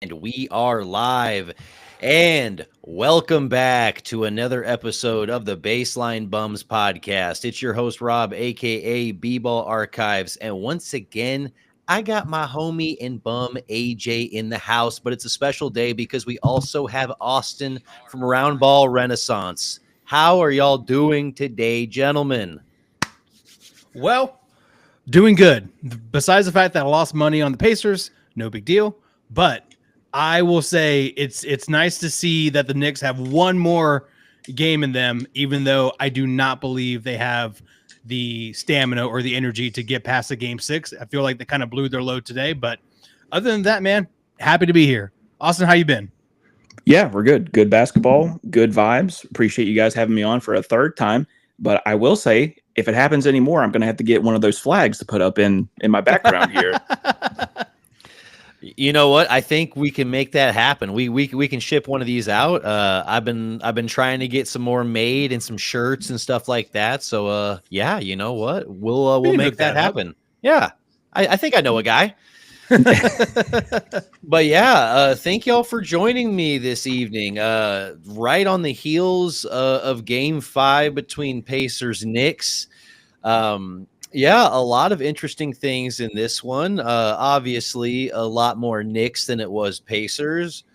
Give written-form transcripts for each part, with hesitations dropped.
And we are live. And welcome back to another episode of the Baseline Bums podcast. It's your host, Rob, aka B-Ball Archives. And once again, I got my homie and bum AJ in the house, but it's a special day because we also have Austin from Round Ball Renaissance. How are y'all doing today, gentlemen? Well, doing good. Besides the fact that I lost money on the Pacers, no big deal. But I will say it's nice to see that the Knicks have one more game in them, even though I do not believe they have the stamina or the energy to get past the game six. I feel like they kind of blew their load today. But other than that, man, happy to be here. Austin, how you been? Yeah, we're good. Good basketball, good vibes. Appreciate you guys having me on for a third time. But I will say, if it happens anymore, I'm going to have to get one of those flags to put up in my background here. You know what? I think we can make that happen. We can ship one of these out. I've been trying to get some more made and some shirts and stuff like that. So yeah, you know what? We'll make that happen. Yeah, I think I know a guy. But yeah, thank y'all for joining me this evening. Right on the heels of Game 5 between Pacers Knicks. Yeah, a lot of interesting things in this one. Obviously, a lot more Knicks than it was Pacers.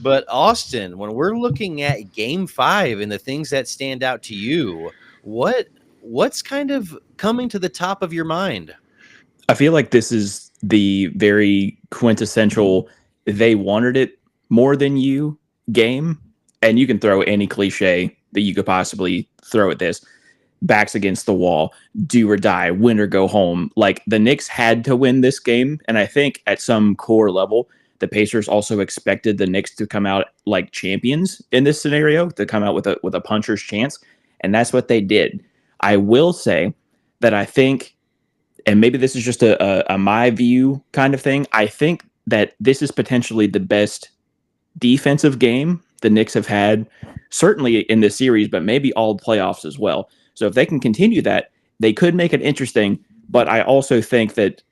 But Austin, when we're looking at Game 5 and the things that stand out to you, what's kind of coming to the top of your mind? I feel like this is the very quintessential they wanted it more than you game. And you can throw any cliche that you could possibly throw at this. Backs against the wall, do or die, win or go home. Like the Knicks had to win this game. And I think at some core level, the Pacers also expected the Knicks to come out like champions in this scenario, to come out with a puncher's chance. And that's what they did. I will say that I think, and maybe this is just a my view kind of thing, I think that this is potentially the best defensive game the Knicks have had, certainly in this series, but maybe all playoffs as well. So if they can continue that, they could make it interesting. But I also think that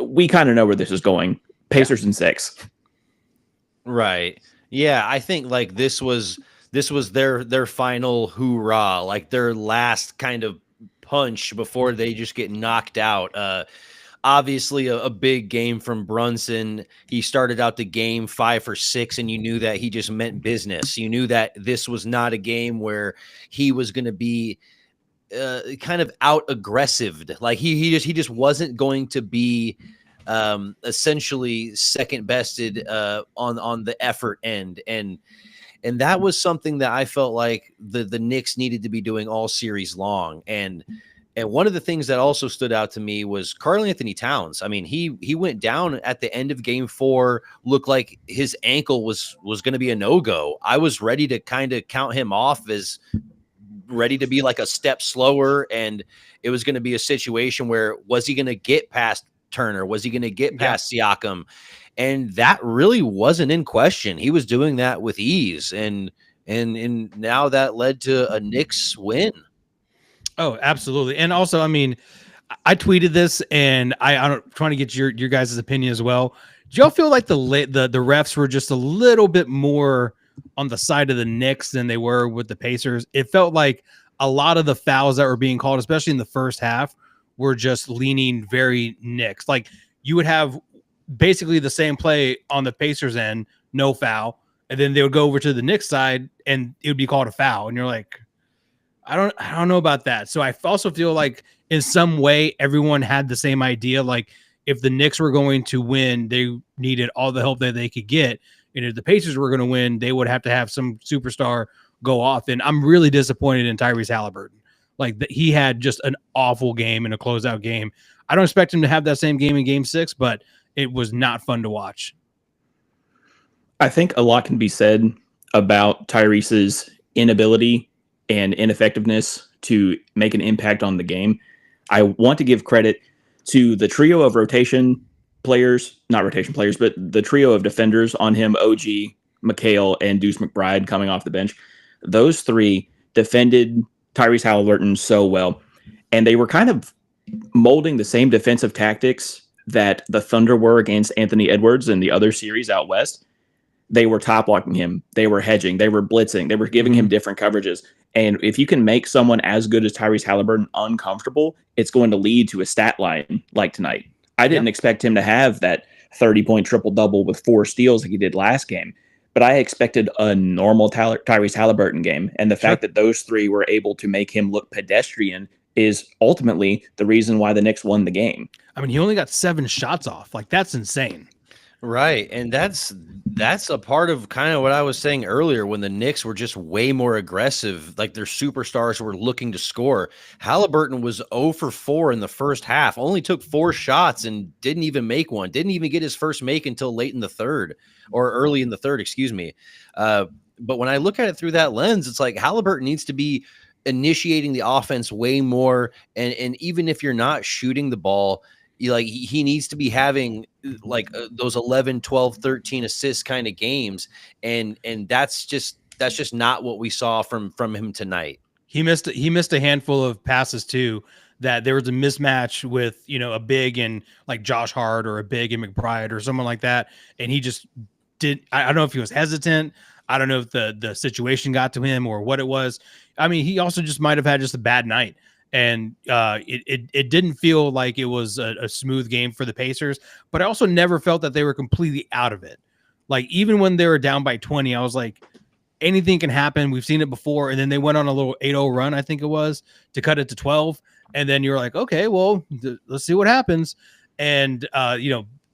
we kind of know where this is going. Pacers in 6. Right. Yeah, I think like this was their final hoorah, like their last kind of punch before they just get knocked out. Obviously a big game from Brunson. He started out the game 5 for 6, and you knew that he just meant business. You knew that this was not a game where he was going to be kind of out aggressive. Like he just wasn't going to be essentially second bested on the effort end. And that was something that I felt like the Knicks needed to be doing all series long. And one of the things that also stood out to me was Karl-Anthony Towns. I mean, he went down at the end of Game 4, looked like his ankle was going to be a no-go. I was ready to kind of count him off as ready to be like a step slower, and it was going to be a situation where was he going to get past Turner? Was he going to get past Siakam? And that really wasn't in question. He was doing that with ease, and now that led to a Knicks win. Oh, absolutely. And also, I mean, I tweeted this, and I'm trying to get your guys' opinion as well. Do y'all feel like the refs were just a little bit more on the side of the Knicks than they were with the Pacers? It felt like a lot of the fouls that were being called, especially in the first half, were just leaning very Knicks. Like you would have basically the same play on the Pacers end, no foul, and then they would go over to the Knicks side and it would be called a foul. And you're like, I don't know about that. So I also feel like in some way everyone had the same idea. Like if the Knicks were going to win, they needed all the help that they could get. And if the Pacers were going to win, they would have to have some superstar go off. And I'm really disappointed in Tyrese Halliburton. Like he had just an awful game in a closeout game. I don't expect him to have that same game in Game 6, but it was not fun to watch. I think a lot can be said about Tyrese's inability and ineffectiveness to make an impact on the game. I want to give credit to the trio of rotation players, not rotation players, but the trio of defenders on him, OG, McHale, and Deuce McBride coming off the bench. Those three defended Tyrese Halliburton so well. And they were kind of molding the same defensive tactics that the Thunder were against Anthony Edwards in the other series out west. They were top blocking him. They were hedging. They were blitzing. They were giving him different coverages. And if you can make someone as good as Tyrese Halliburton uncomfortable, it's going to lead to a stat line like tonight. I didn't expect him to have that 30-point triple-double with 4 steals like he did last game, but I expected a normal Tyrese Halliburton game. And the fact that those 3 were able to make him look pedestrian is ultimately the reason why the Knicks won the game. I mean, he only got 7 shots off. Like, that's insane. Right. And that's a part of kind of what I was saying earlier when the Knicks were just way more aggressive, like their superstars were looking to score. Halliburton was 0 for 4 in the first half, only took 4 shots and didn't even make one, didn't even get his first make until late in the third or early in the third, excuse me. But when I look at it through that lens, it's like Halliburton needs to be initiating the offense way more. And even if you're not shooting the ball, he needs to be having like those 11, 12, 13 assist kind of games. And that's just not what we saw from him tonight. He missed a handful of passes too, that there was a mismatch with, a big and like Josh Hart or a big and McBride or someone like that. And he just I don't know if he was hesitant. I don't know if the situation got to him or what it was. I mean, he also just might've had just a bad night. And it didn't feel like it was a smooth game for the Pacers, but I also never felt that they were completely out of it. Like, even when they were down by 20, I was like, anything can happen. We've seen it before. And then they went on a little 8-0 run, I think it was, to cut it to 12. And then you're like, okay, well, let's see what happens. And,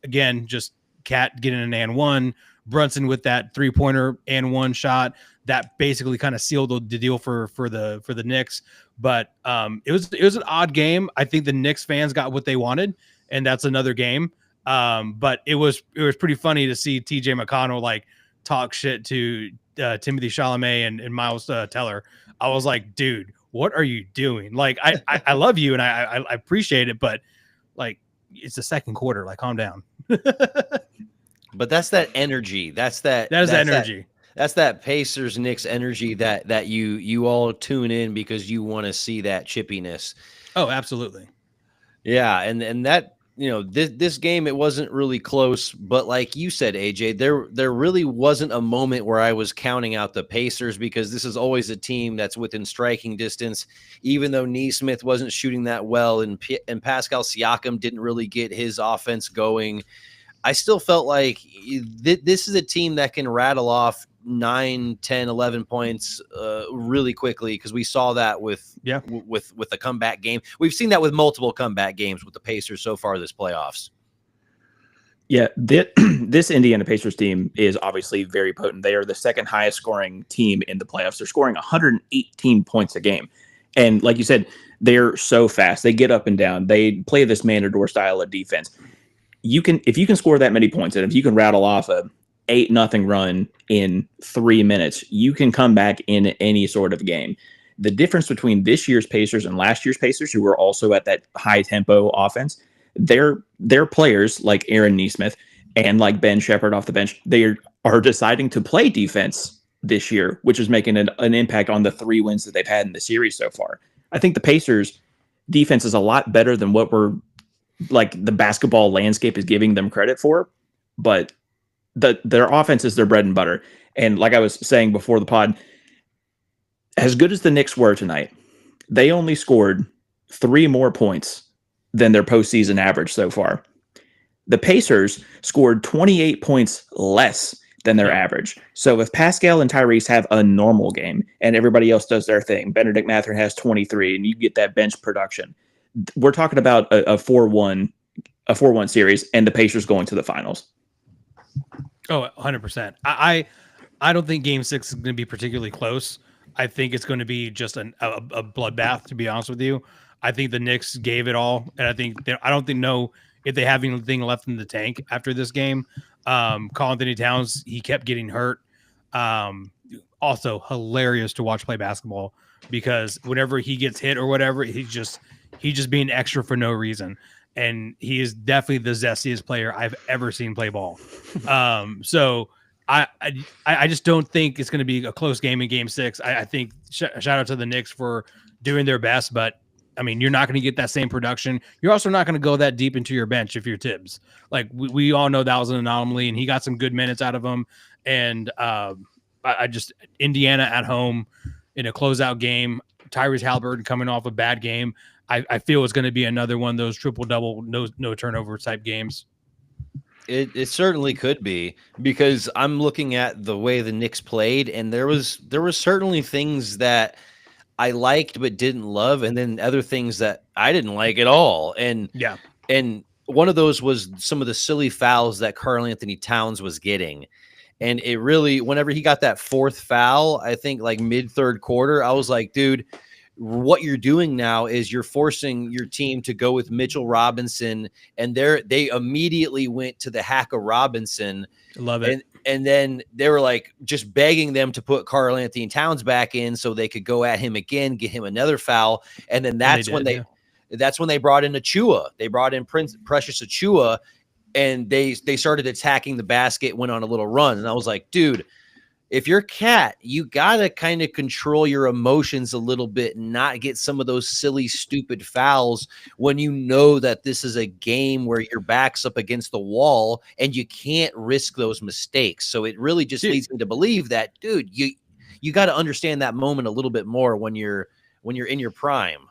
again, just Cat getting an and one, Brunson with that 3-pointer and 1 shot that basically kind of sealed the deal for the Knicks. But it was an odd game. I think the Knicks fans got what they wanted, and that's another game. But it was pretty funny to see TJ McConnell like talk shit to Timothy Chalamet and Miles Teller. I was like, dude, what are you doing? Like, I love you and I appreciate it, but like, it's the second quarter. Like, calm down. But that's that energy. That's energy. That's that Pacers Knicks energy that you all tune in because you want to see that chippiness. Oh, absolutely. Yeah, and that, this game, it wasn't really close, but like you said, AJ, there really wasn't a moment where I was counting out the Pacers, because this is always a team that's within striking distance. Even though Nesmith wasn't shooting that well and Pascal Siakam didn't really get his offense going, I still felt like this is a team that can rattle off 9, 10, 11 points really quickly, because we saw that with the comeback game. We've seen that with multiple comeback games with the Pacers so far this playoffs. Yeah, this Indiana Pacers team is obviously very potent. They are the second highest scoring team in the playoffs. They're scoring 118 points a game. And like you said, they're so fast. They get up and down. They play this man-to-door style of defense. If you can score that many points, and if you can rattle off a 8-0 run in 3 minutes, you can come back in any sort of game. The difference between this year's Pacers and last year's Pacers, who were also at that high tempo offense, their players like Aaron Nesmith and like Ben Shepherd off the bench, they are deciding to play defense this year, which is making an impact on the 3 wins that they've had in the series so far. I think the Pacers defense is a lot better than what the basketball landscape is giving them credit for, but their offense is their bread and butter. And like I was saying before the pod, as good as the Knicks were tonight, they only scored 3 more points than their postseason average so far. The Pacers scored 28 points less than their average. So if Pascal and Tyrese have a normal game and everybody else does their thing, Benedict Mather has 23 and you get that bench production, we're talking about a 4-1 series and the Pacers going to the finals. Oh, 100%. I don't think Game 6 is going to be particularly close. I think it's going to be just a bloodbath, to be honest with you. I think the Knicks gave it all, and I don't know if they have anything left in the tank after this game. Karl Anthony Towns, he kept getting hurt. Also hilarious to watch play basketball, because whenever he gets hit or whatever, he's just being extra for no reason. And he is definitely the zestiest player I've ever seen play ball. So I just don't think it's going to be a close game in Game 6. I think shout out to the Knicks for doing their best, but I mean, you're not going to get that same production. You're also not going to go that deep into your bench if you're Tibbs. Like we all know that was an anomaly, and he got some good minutes out of him. And I just Indiana at home in a closeout game. Tyrese Halliburton coming off a bad game. I feel it's going to be another one of those triple-double, no turnover type games. It certainly could be, because I'm looking at the way the Knicks played, and there was certainly things that I liked but didn't love, and then other things that I didn't like at all. And one of those was some of the silly fouls that Karl Anthony Towns was getting. And it really, whenever he got that fourth foul, I think like mid-third quarter, I was like, dude, what you're doing now is you're forcing your team to go with Mitchell Robinson, and they immediately went to the hack of Robinson. Love it. And then they were like just begging them to put Karl Anthony Towns back in so they could go at him again, get him another foul. And then that's when they brought in Achua. They brought in Precious Achua, and they started attacking the basket, went on a little run. And I was like, dude, if you're Cat, you got to kind of control your emotions a little bit and not get some of those silly, stupid fouls when you know that this is a game where your back's up against the wall and you can't risk those mistakes. So it really just leads me to believe that, dude, you got to understand that moment a little bit more when you're in your prime.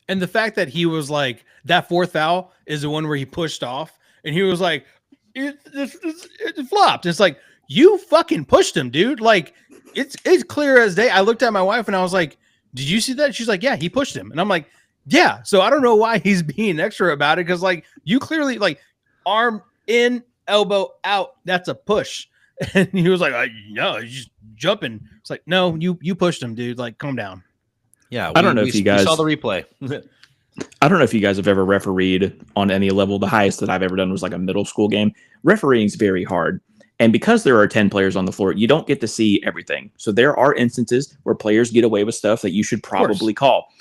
And the fact that he was like, that fourth foul is the one where he pushed off, and he was like, it flopped. It's like, you fucking pushed him, dude. Like, it's clear as day. I looked at my wife and I was like, did you see that? She's like, yeah, he pushed him. And I'm like, yeah. So I don't know why he's being extra about it, because like, you clearly, like, arm in, elbow out, that's a push. And he was like, no, he's just jumping. It's like, no, you pushed him, dude. Like, calm down. Yeah, I don't know if you guys saw the replay. I don't know if you guys have ever refereed on any level. The highest that I've ever done was like a middle school game. Refereeing is very hard. And because there are 10 players on the floor, you don't get to see everything. So there are instances where players get away with stuff that you should probably call.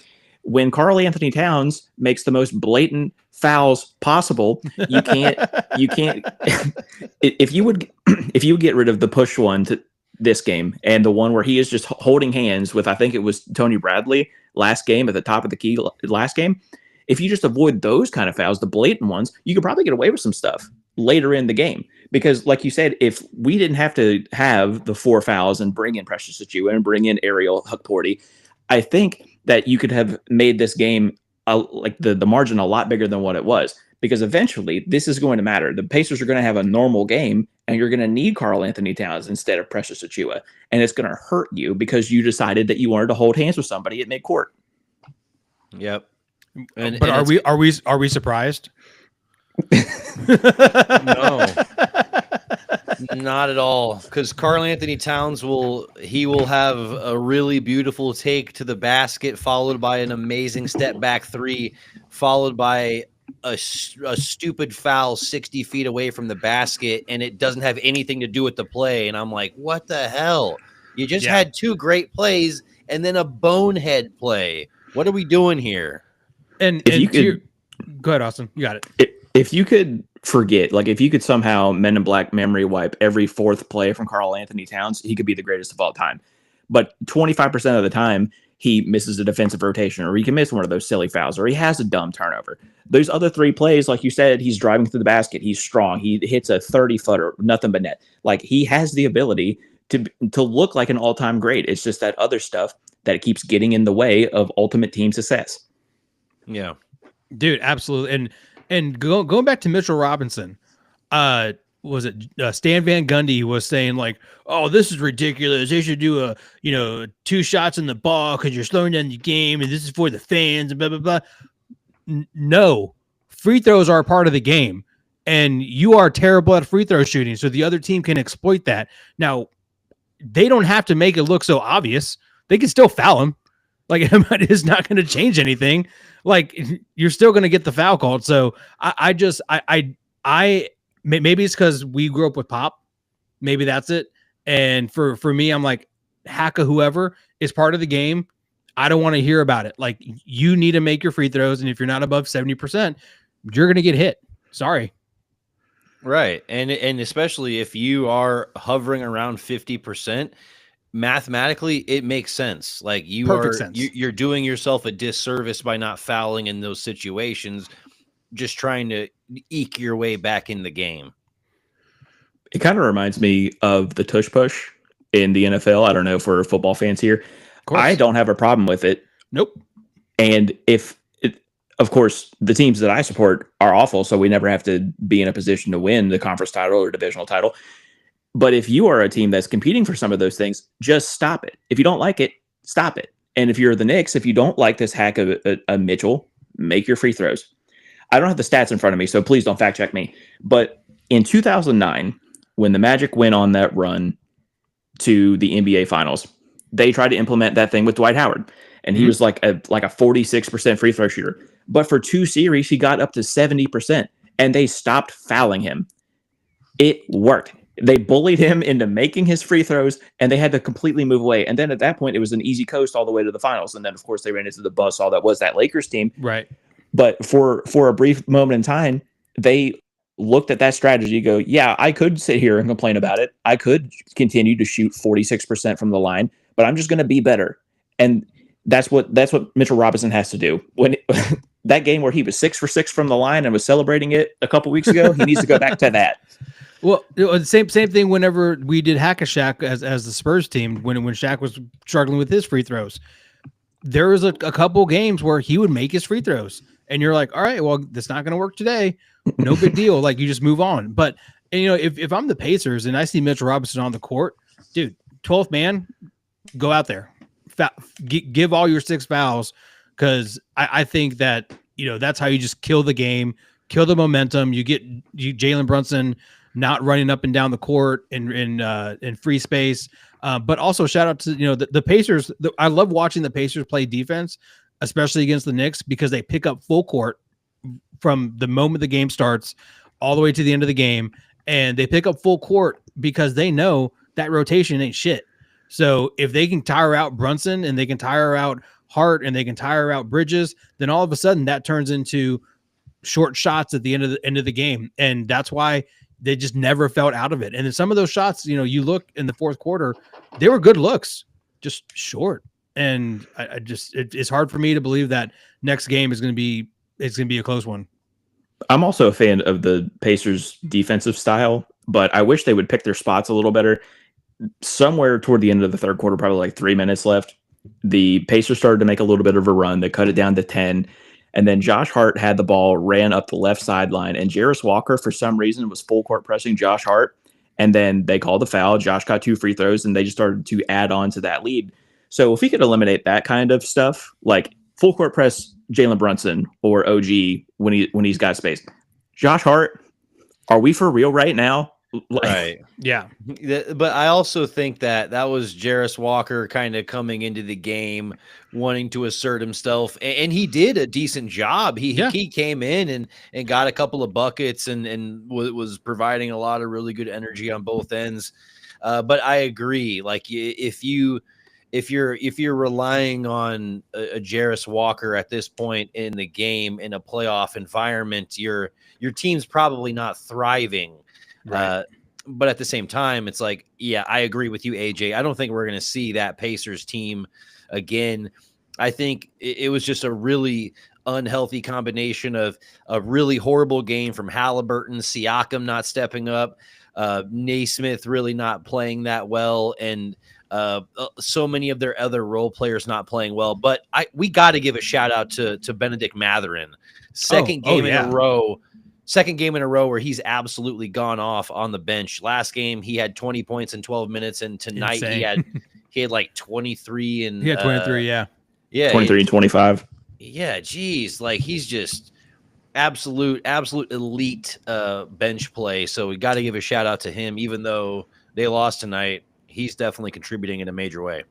When Karl Anthony Towns makes the most blatant fouls possible, you can't if you would get rid of the push one to this game and the one where he is just holding hands with, I think it was Tony Bradley last game at the top of the key last game. If you just avoid those kind of fouls, the blatant ones, you could probably get away with some stuff later in the game. Because like you said, if we didn't have to have the 4 fouls and bring in Precious Achua and bring in Ariel Huckporty, I think that you could have made this game like the margin a lot bigger than what it was. Because eventually this is going to matter. The Pacers are going to have a normal game, and you're going to need Karl Anthony Towns instead of Precious Achua. And it's going to hurt you because you decided that you wanted to hold hands with somebody at midcourt. Yep. But are we surprised? No, not at all. Because Karl Anthony Towns will have a really beautiful take to the basket, followed by an amazing step back three, followed by a stupid foul 60 feet away from the basket, and it doesn't have anything to do with the play. And I'm like, what the hell? You just had 2 great plays and then a bonehead play. What are we doing here? And go ahead, Austin. You got it. If you could forget, like if you could somehow Men in Black memory wipe every 4th play from Karl Anthony Towns, he could be the greatest of all time. But 25% of the time, he misses a defensive rotation, or he can miss one of those silly fouls, or he has a dumb turnover. Those other 3 plays, like you said, he's driving through the basket. He's strong. He hits a 30-footer, nothing but net. Like, he has the ability to look like an all-time great. It's just that other stuff that keeps getting in the way of ultimate team success. Yeah, dude, absolutely. And going back to Mitchell Robinson, was it Stan Van Gundy was saying like, oh, this is ridiculous. They should do 2 shots in the ball because you're slowing down the game, and this is for the fans, and blah, blah, blah. No, free throws are a part of the game, and you are terrible at free throw shooting, so the other team can exploit that. Now, they don't have to make it look so obvious. They can still foul him. Like, it's not going to change anything. Like, you're still going to get the foul called. So I maybe it's because we grew up with Pop. Maybe that's it. And for me, I'm like, Haka, whoever is part of the game, I don't want to hear about it. Like, you need to make your free throws. And if you're not above 70%, you're going to get hit. Sorry. Right. And especially if you are hovering around 50%, mathematically it makes sense. Like Perfect sense. you're doing yourself a disservice by not fouling in those situations, just trying to eke your way back in the game. It kind of reminds me of the tush push in the NFL. I don't know for football fans here. I don't have a problem with it. Nope. And of course, the teams that I support are awful, so we never have to be in a position to win the conference title or divisional title. But if you are a team that's competing for some of those things, just stop it. If you don't like it, stop it. And if you're the Knicks, if you don't like this hack of a Mitchell, make your free throws. I don't have the stats in front of me, so please don't fact check me. But in 2009, when the Magic went on that run to the NBA Finals, they tried to implement that thing with Dwight Howard. And he was like a 46% free throw shooter. But for 2 series, he got up to 70%. And they stopped fouling him. It worked. They bullied him into making his free throws, and they had to completely move away. And then at that point, it was an easy coast all the way to the finals. And then, of course, they ran into the buzzsaw that was that Lakers team. Right. But for a brief moment in time, they looked at that strategy, go, yeah, I could sit here and complain about it. I could continue to shoot 46% from the line, but I'm just going to be better. And that's what Mitchell Robinson has to do. When that game where he was 6 for 6 from the line and was celebrating it a couple weeks ago, he needs to go back to that. Well, same thing whenever we did Hack-a-Shaq as the Spurs team, when Shaq was struggling with his free throws. There was a couple games where he would make his free throws. And you're like, all right, well, that's not going to work today. No big deal. Like, you just move on. But, and, you know, if I'm the Pacers and I see Mitchell Robinson on the court, dude, 12th man, go out there. Give all your 6 fouls, because I think that, you know, that's how you just kill the game, kill the momentum. You get Jalen Brunson not running up and down the court in free space. But also shout out to, you know, the Pacers. I love watching the Pacers play defense, especially against the Knicks, because they pick up full court from the moment the game starts all the way to the end of the game. And they pick up full court because they know that rotation ain't shit. So if they can tire out Brunson and they can tire out Hart and they can tire out Bridges, then all of a sudden that turns into short shots at the end of the game. And that's why they just never felt out of it. And then some of those shots, you know, you look in the fourth quarter, they were good looks, just short. And it's hard for me to believe that next game is going to be a close one. I'm also a fan of the Pacers' defensive style, but I wish they would pick their spots a little better. Somewhere toward the end of the third quarter, probably like 3 minutes left, the Pacers started to make a little bit of a run. They cut it down to 10. And then Josh Hart had the ball, ran up the left sideline, and Jarris Walker, for some reason, was full court pressing Josh Hart. And then they called the foul. Josh got 2 free throws, and they just started to add on to that lead. So if we could eliminate that kind of stuff, like full court press Jalen Brunson or OG when he's got space. Josh Hart, are we for real right now? Right. Yeah. But I also think that was Jarris Walker kind of coming into the game, wanting to assert himself. And he did a decent job. He came in and got a couple of buckets and was providing a lot of really good energy on both ends. But I agree. Like if you're relying on a Jarris Walker at this point in the game in a playoff environment, your team's probably not thriving. Right. But at the same time, it's like, yeah, I agree with you, AJ. I don't think we're going to see that Pacers team again. I think it was just a really unhealthy combination of a really horrible game from Halliburton, Siakam not stepping up, Naismith really not playing that well, and so many of their other role players not playing well. But we got to give a shout out to Benedict Mathurin. Second game in a row where he's absolutely gone off on the bench. Last game he had 20 points in 12 minutes, and tonight he had like 23 and he had 23, yeah, 23 and 25. Yeah, geez, like he's just absolute elite bench play. So we got to give a shout out to him, even though they lost tonight. He's definitely contributing in a major way.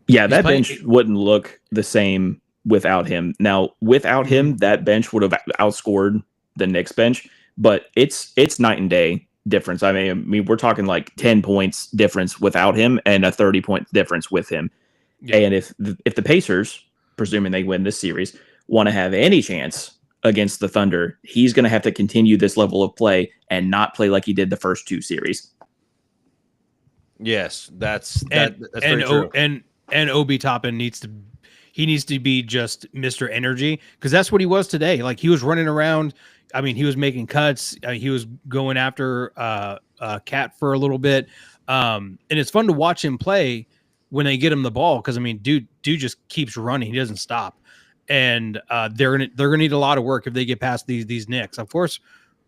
Yeah, that bench wouldn't look the same without him. Now, without him, that bench would have outscored the Knicks bench, but it's night and day difference. I mean, we're talking like 10 points difference without him and a 30-point difference with him. Yeah. And if the Pacers, presuming they win this series, want to have any chance against the Thunder, he's going to have to continue this level of play and not play like he did the first 2 series. Yes, that's And very true. and Obi Toppin needs to be just Mr. Energy, because that's what he was today. Like, he was running around. I mean, he was making cuts. He was going after Cat for a little bit. And it's fun to watch him play when they get him the ball, because I mean, dude just keeps running. He doesn't stop. And they're gonna need a lot of work if they get past these Knicks. Of course,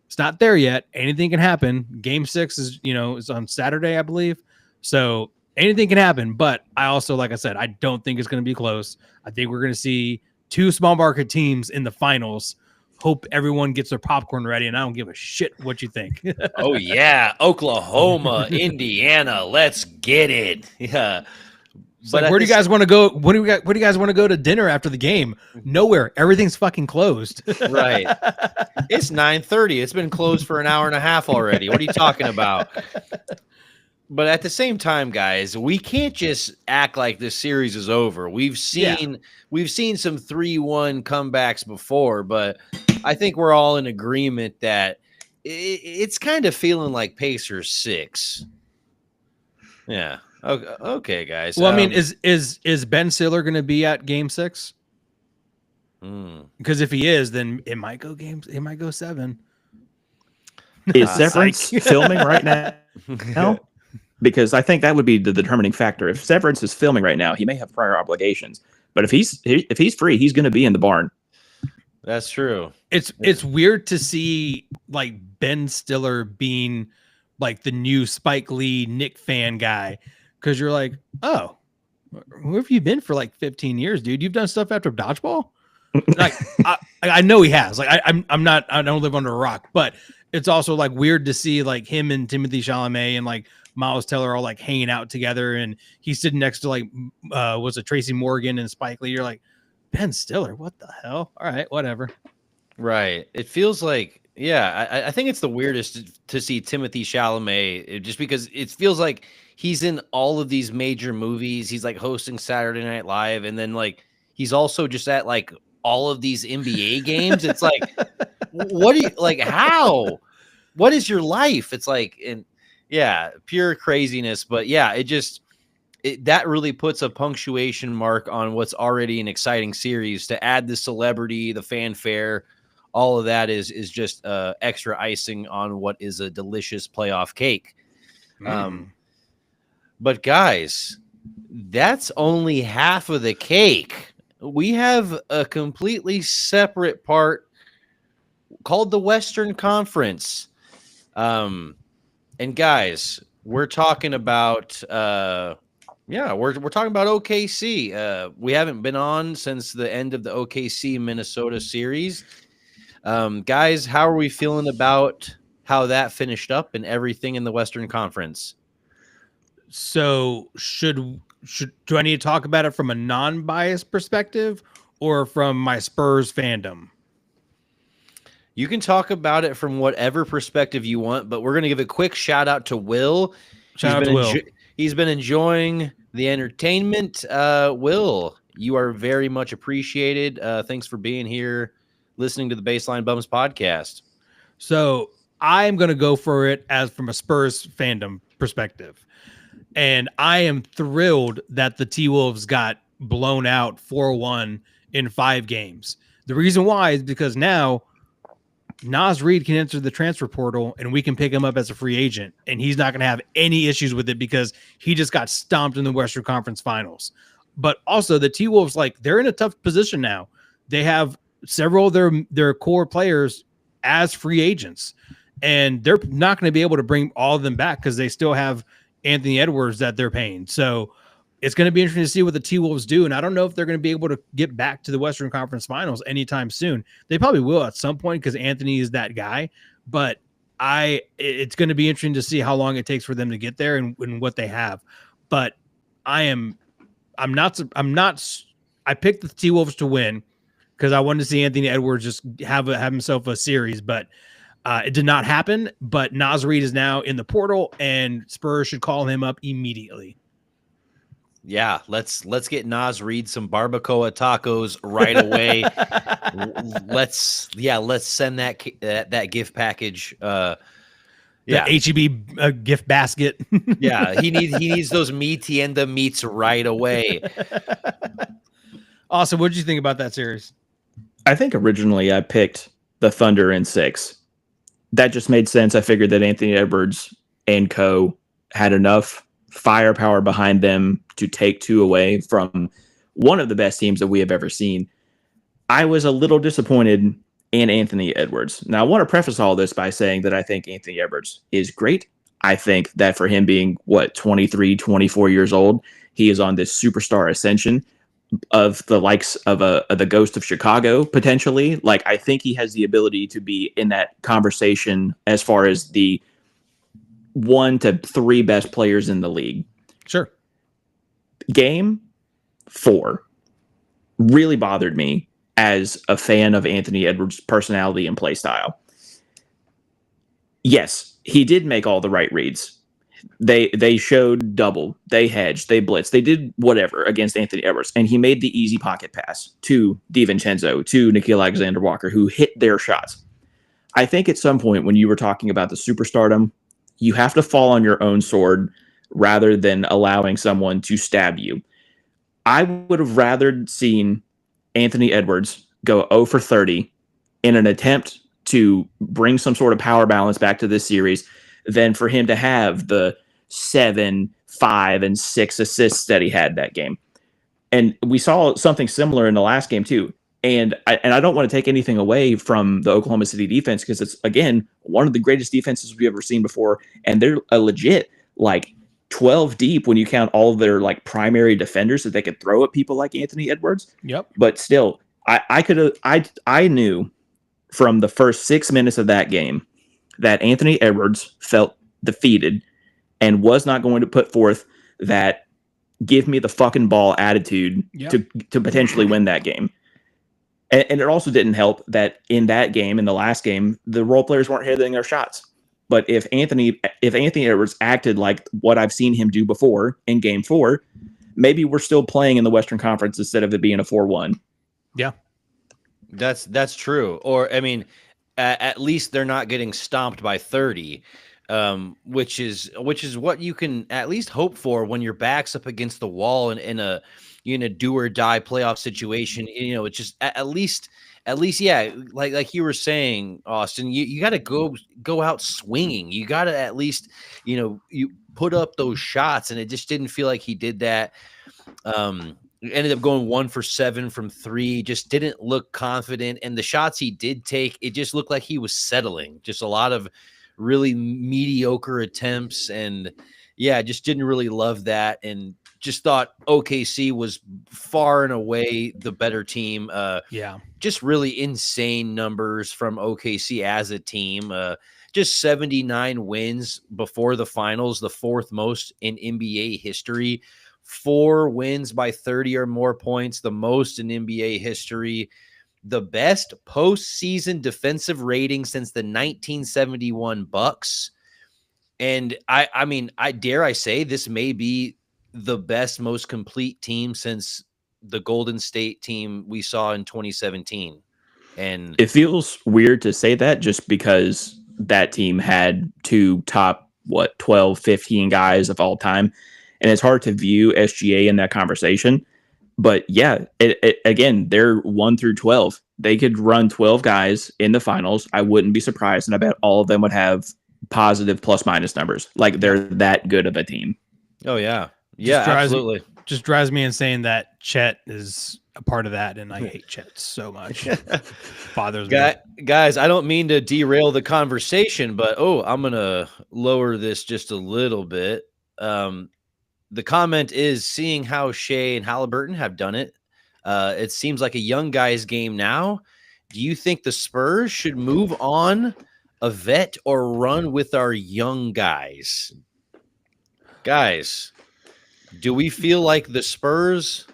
it's not there yet. Anything can happen. Game 6 is on Saturday, I believe. So anything can happen. But I also, like I said, I don't think it's going to be close. I think we're going to see two small market teams in the finals. Hope everyone gets their popcorn ready, and I don't give a shit what you think. Oh yeah, Oklahoma, Indiana, let's get it. Yeah. But like, where do you guys want to go? Where do you guys want to go to dinner after the game? Nowhere. Everything's fucking closed. Right. It's 9:30. It's been closed for an hour and a half already. What are you talking about? But at the same time, guys, we can't just act like this series is over. We've seen some 3-1 comebacks before, but I think we're all in agreement that it's kind of feeling like Pacers 6. Yeah. Okay, guys. Well, I mean, is Ben Stiller going to be at Game 6? Because if he is, then it might go 7. Is Severance filming right now? Because I think that would be the determining factor. If Severance is filming right now, he may have prior obligations. But if he's free, he's going to be in the barn. That's true. It's weird to see like Ben Stiller being like the new Spike Lee Nick fan guy, because you're like, oh, where have you been for like 15 years, dude? You've done stuff after Dodgeball. Like I know he has. Like I don't live under a rock, but it's also like weird to see like him and Timothy Chalamet and like Miles Teller all like hanging out together, and he's sitting next to like was it Tracy Morgan and Spike Lee. You're like, Ben Stiller, what the hell? All right, whatever. Right. It feels like, yeah, I think it's the weirdest to see Timothy Chalamet, just because it feels like he's in all of these major movies. He's like hosting Saturday Night Live, and then like he's also just at like all of these NBA games. It's like, what do you like? How? What is your life? It's like, and yeah, pure craziness. But yeah, that really puts a punctuation mark on what's already an exciting series. To add the celebrity, the fanfare, all of that is just extra icing on what is a delicious playoff cake. But guys, that's only half of the cake. We have a completely separate part called the Western Conference. And guys, we're talking about we're talking about OKC. We haven't been on since the end of the OKC Minnesota series. Guys, how are we feeling about how that finished up and everything in the Western Conference? So do I need to talk about it from a non-biased perspective or from my Spurs fandom? You can talk about it from whatever perspective you want, but we're going to give a quick shout out to Will. He's been enjoying the entertainment. Will, you are very much appreciated. Thanks for being here, listening to the Baseline Bums podcast. So I'm going to go for it as from a Spurs fandom perspective. And I am thrilled that the T-Wolves got blown out 4-1 in 5 games. The reason why is because now Naz Reid can enter the transfer portal and we can pick him up as a free agent. And he's not going to have any issues with it because he just got stomped in the Western Conference Finals. But also the T-Wolves, like, they're in a tough position now. They have several of their core players as free agents. And they're not going to be able to bring all of them back because they still have Anthony Edwards that they're paying. So it's going to be interesting to see what the T-Wolves do. And I don't know if they're going to be able to get back to the Western Conference Finals anytime soon. They probably will at some point because Anthony is that guy. But it's going to be interesting to see how long it takes for them to get there and what they have. But I picked the T-Wolves to win because I wanted to see Anthony Edwards just have himself a series, but it did not happen. But Naz Reid is now in the portal, and Spurs should call him up immediately. Yeah, let's get Naz Reid some barbacoa tacos right away. Let's send that gift package. The HEB gift basket. Yeah, he needs those meaty and the meats right away. Awesome. What did you think about that series? I think originally I picked the Thunder in 6. That just made sense. I figured that Anthony Edwards and co had enough firepower behind them to take 2 away from one of the best teams that we have ever seen. I was a little disappointed in Anthony Edwards. Now, I want to preface all this by saying that I think Anthony Edwards is great. I think that for him being, 23, 24 years old, he is on this superstar ascension of the likes of the Ghost of Chicago, potentially. Like, I think he has the ability to be in that conversation as far as the 1 to 3 best players in the league. Sure. Game 4 really bothered me as a fan of Anthony Edwards' personality and play style. Yes, he did make all the right reads. They showed double, they hedged, they blitzed, they did whatever against Anthony Edwards, and he made the easy pocket pass to DiVincenzo, to Nickeil Alexander-Walker, who hit their shots. I think at some point when you were talking about the superstardom, you have to fall on your own sword rather than allowing someone to stab you. I would have rather seen Anthony Edwards go 0 for 30 in an attempt to bring some sort of power balance back to this series than for him to have the 7, 5, and 6 assists that he had that game. And we saw something similar in the last game too. And I don't want to take anything away from the Oklahoma City defense because it's, again, one of the greatest defenses we've ever seen before. And they're a legit, 12 deep when you count all of their primary defenders that they could throw at people like Anthony Edwards. Yep. But still, I knew from the first 6 minutes of that game that Anthony Edwards felt defeated and was not going to put forth that give me the fucking ball attitude to potentially win that game. And it also didn't help that in that game, in the last game, the role players weren't hitting their shots. But if Anthony Edwards acted like what I've seen him do before in game 4, maybe we're still playing in the Western Conference instead of it being a 4-1. Yeah. That's true. Or, I mean, at least they're not getting stomped by 30, which is what you can at least hope for when your back's up against the wall and in a do or die playoff situation. It's just at least, yeah, like you were saying, Austin, you got to go out swinging. You got to at least, you put up those shots, and it just didn't feel like he did that. Ended up going 1 for 7 from 3, just didn't look confident. And the shots he did take, it just looked like he was settling. Just a lot of really mediocre attempts. And yeah, just didn't really love that. And just thought OKC was far and away the better team. Just really insane numbers from OKC as a team. Just 79 wins before the finals, the 4th most in NBA history. 4 wins by 30 or more points, the most in NBA history. The best postseason defensive rating since the 1971 Bucks. And I mean, I dare I say this may be the best, most complete team since the Golden State team we saw in 2017. And it feels weird to say that just because that team had 2 top, 12, 15 guys of all time. And it's hard to view SGA in that conversation. But yeah, again, they're 1 through 12. They could run 12 guys in the finals. I wouldn't be surprised. And I bet all of them would have positive plus-minus numbers. They're that good of a team. Oh, yeah. Yeah, absolutely. Just drives me insane that Chet is a part of that. And I hate Chet so much. Bothers me. Guys, I don't mean to derail the conversation, but I'm going to lower this just a little bit. The comment is, seeing how Shea and Halliburton have done it, it seems like a young guy's game now. Do you think the Spurs should move on a vet or run with our young guys? Guys, do we feel like the Spurs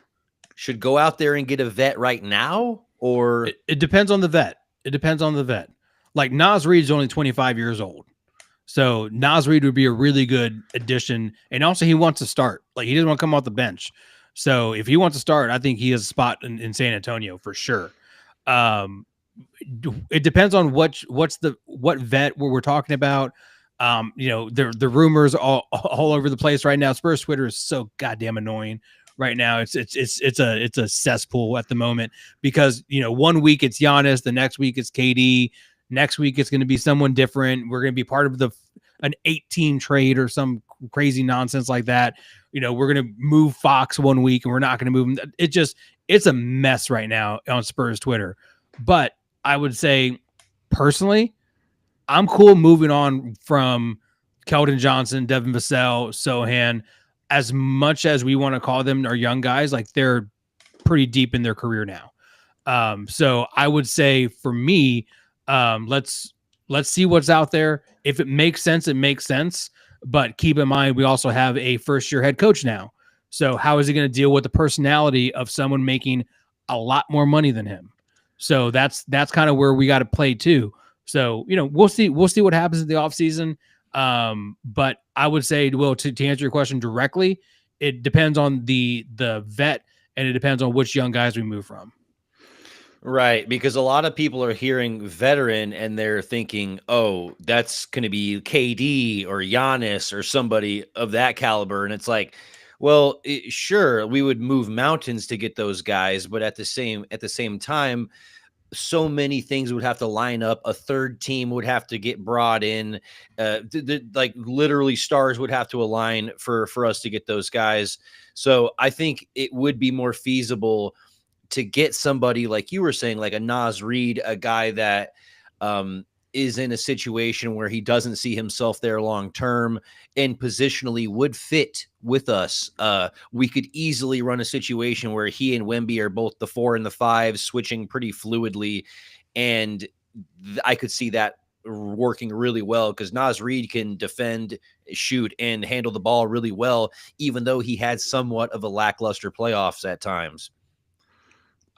should go out there and get a vet right now? Or it depends on the vet. It depends on the vet. Like Naz Reid's only 25 years old. So Naz Reid would be a really good addition. And also he wants to start. He doesn't want to come off the bench. So if he wants to start, I think he has a spot in San Antonio for sure. It depends on what vet we're talking about. The rumors all over the place right now. Spurs Twitter is so goddamn annoying right now. It's a cesspool at the moment because 1 week it's Giannis, the next week it's KD, next week it's going to be someone different. We're going to be part of an 8-team trade or some crazy nonsense like that. We're going to move Fox 1 week and we're not going to move him. It's a mess right now on Spurs Twitter. But I would say personally, I'm cool moving on from Keldon Johnson, Devin Vassell, Sohan. As much as we want to call them our young guys, like they're pretty deep in their career now. So I would say for me, let's see what's out there. If it makes sense, it makes sense. But keep in mind, we also have a first-year head coach now. So how is he going to deal with the personality of someone making a lot more money than him? So that's kind of where we got to play too. So, we'll see what happens in the offseason. But I would say, Will, to answer your question directly, it depends on the vet and it depends on which young guys we move from. Right, because a lot of people are hearing veteran and they're thinking, oh, that's going to be KD or Giannis or somebody of that caliber. And it's like, well, sure, we would move mountains to get those guys, but at the same time, so many things would have to line up. A third team would have to get brought in. Like literally stars would have to align for us to get those guys. So I think it would be more feasible to get somebody like you were saying, like a Naz Reid, a guy that is in a situation where he doesn't see himself there long term and positionally would fit with us. We could easily run a situation where he and Wemby are both the 4 and the 5, switching pretty fluidly, and I could see that working really well because Naz Reid can defend, shoot, and handle the ball really well, even though he had somewhat of a lackluster playoffs at times.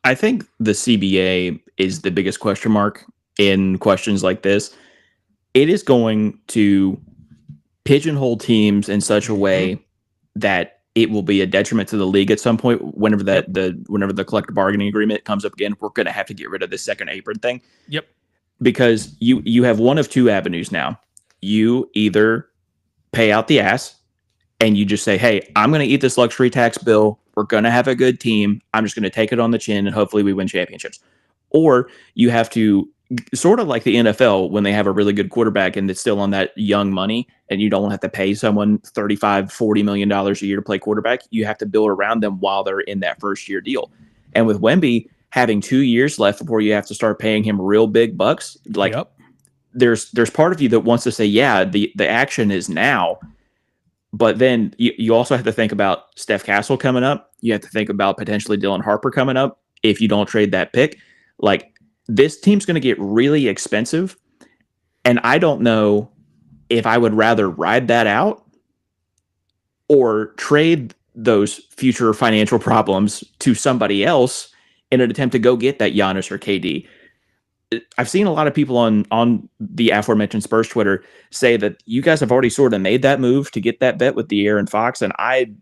I think the CBA is the biggest question mark in questions like this. It is going to pigeonhole teams in such a way that it will be a detriment to the league at some point. Whenever the collective bargaining agreement comes up again, we're going to have to get rid of this second apron thing. Yep. Because you have one of two avenues now. You either pay out the ass and you just say, hey, I'm going to eat this luxury tax bill. We're going to have a good team. I'm just going to take it on the chin and hopefully we win championships. Or you have to, sort of like the NFL, when they have a really good quarterback and it's still on that young money and you don't have to pay someone $35-40 million a year to play quarterback. You have to build around them while they're in that first year deal. And with Wemby having 2 years left before you have to start paying him real big bucks, like there's part of you that wants to say, yeah, the action is now. But then you also have to think about Steph Castle coming up. You have to think about potentially Dylan Harper coming up if you don't trade that pick. Like, this team's going to get really expensive. And I don't know if I would rather ride that out or trade those future financial problems to somebody else in an attempt to go get that Giannis or KD. I've seen a lot of people on the aforementioned Spurs Twitter say that you guys have already sort of made that move to get that bet with De'Aaron Fox. And I